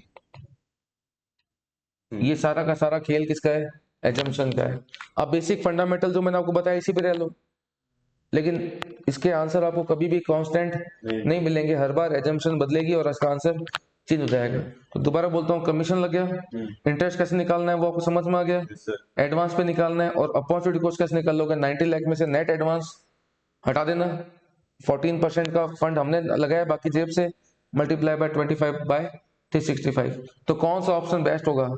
ये सारा का सारा खेल किसका है? एजम्पशन का है। अब बेसिक फंडामेंटल जो मैंने आपको बताया इसी पे रह लो, लेकिन इसके आंसर आपको कभी भी कांस्टेंट नहीं मिलेंगे। हर बार एजम्पशन बदलेगी और इसका आंसर चेंज हो जाएगा। तो दोबारा बोलता हूँ, कमीशन लग गया, इंटरेस्ट कैसे निकालना है वो आपको समझ में आ गया, एडवांस पे निकालना है, और अपॉर्चुनिटी कॉस्ट कैसे निकाल लोगे? 90 लाख में से नेट एडवांस हटा देना, 14% का फंड हमने लगाया बाकी जेब से, मल्टीप्लाई बाय 25 बाय 365। तो कौन सा ऑप्शन बेस्ट होगा?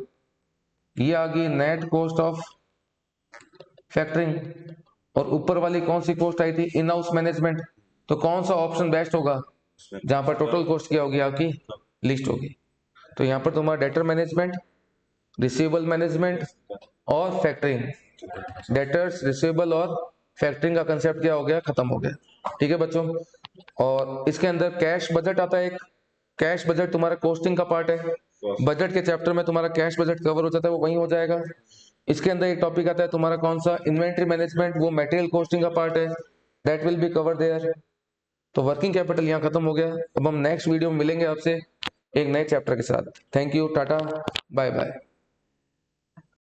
ये आ गई नेट कॉस्ट ऑफ फैक्टरिंग, और ऊपर वाली कौन सी कॉस्ट आई थी? इन हाउस मैनेजमेंट। तो कौन सा ऑप्शन बेस्ट होगा जहां पर टोटल कॉस्ट क्या होगी? आपकी लिस्ट होगी। तो यहाँ पर तुम्हारा डेटर मैनेजमेंट, रिसीवेबल मैनेजमेंट और फैक्टरिंग, डेटर्स, रिसीवेबल और फैक्टरिंग का कंसेप्ट क्या हो गया? खत्म हो गया। ठीक है बच्चों। और इसके अंदर कैश बजट आता है एक। कैश बजट तुम्हारा कॉस्टिंग का पार्ट है। बजट के चैप्टर में तुम्हारा कैश बजट कवर हो जाता है, वो वहीं हो जाएगा। इसके अंदर एक टॉपिक आता है तुम्हारा कौन सा? इन्वेंट्री मैनेजमेंट, वो मटेरियल कॉस्टिंग का पार्ट है, that will be cover their. तो वर्किंग कैपिटल यहाँ खत्म हो गया। अब हम नेक्स्ट वीडियो में मिलेंगे आपसे एक नए चैप्टर के साथ। Thank you, tata, bye bye.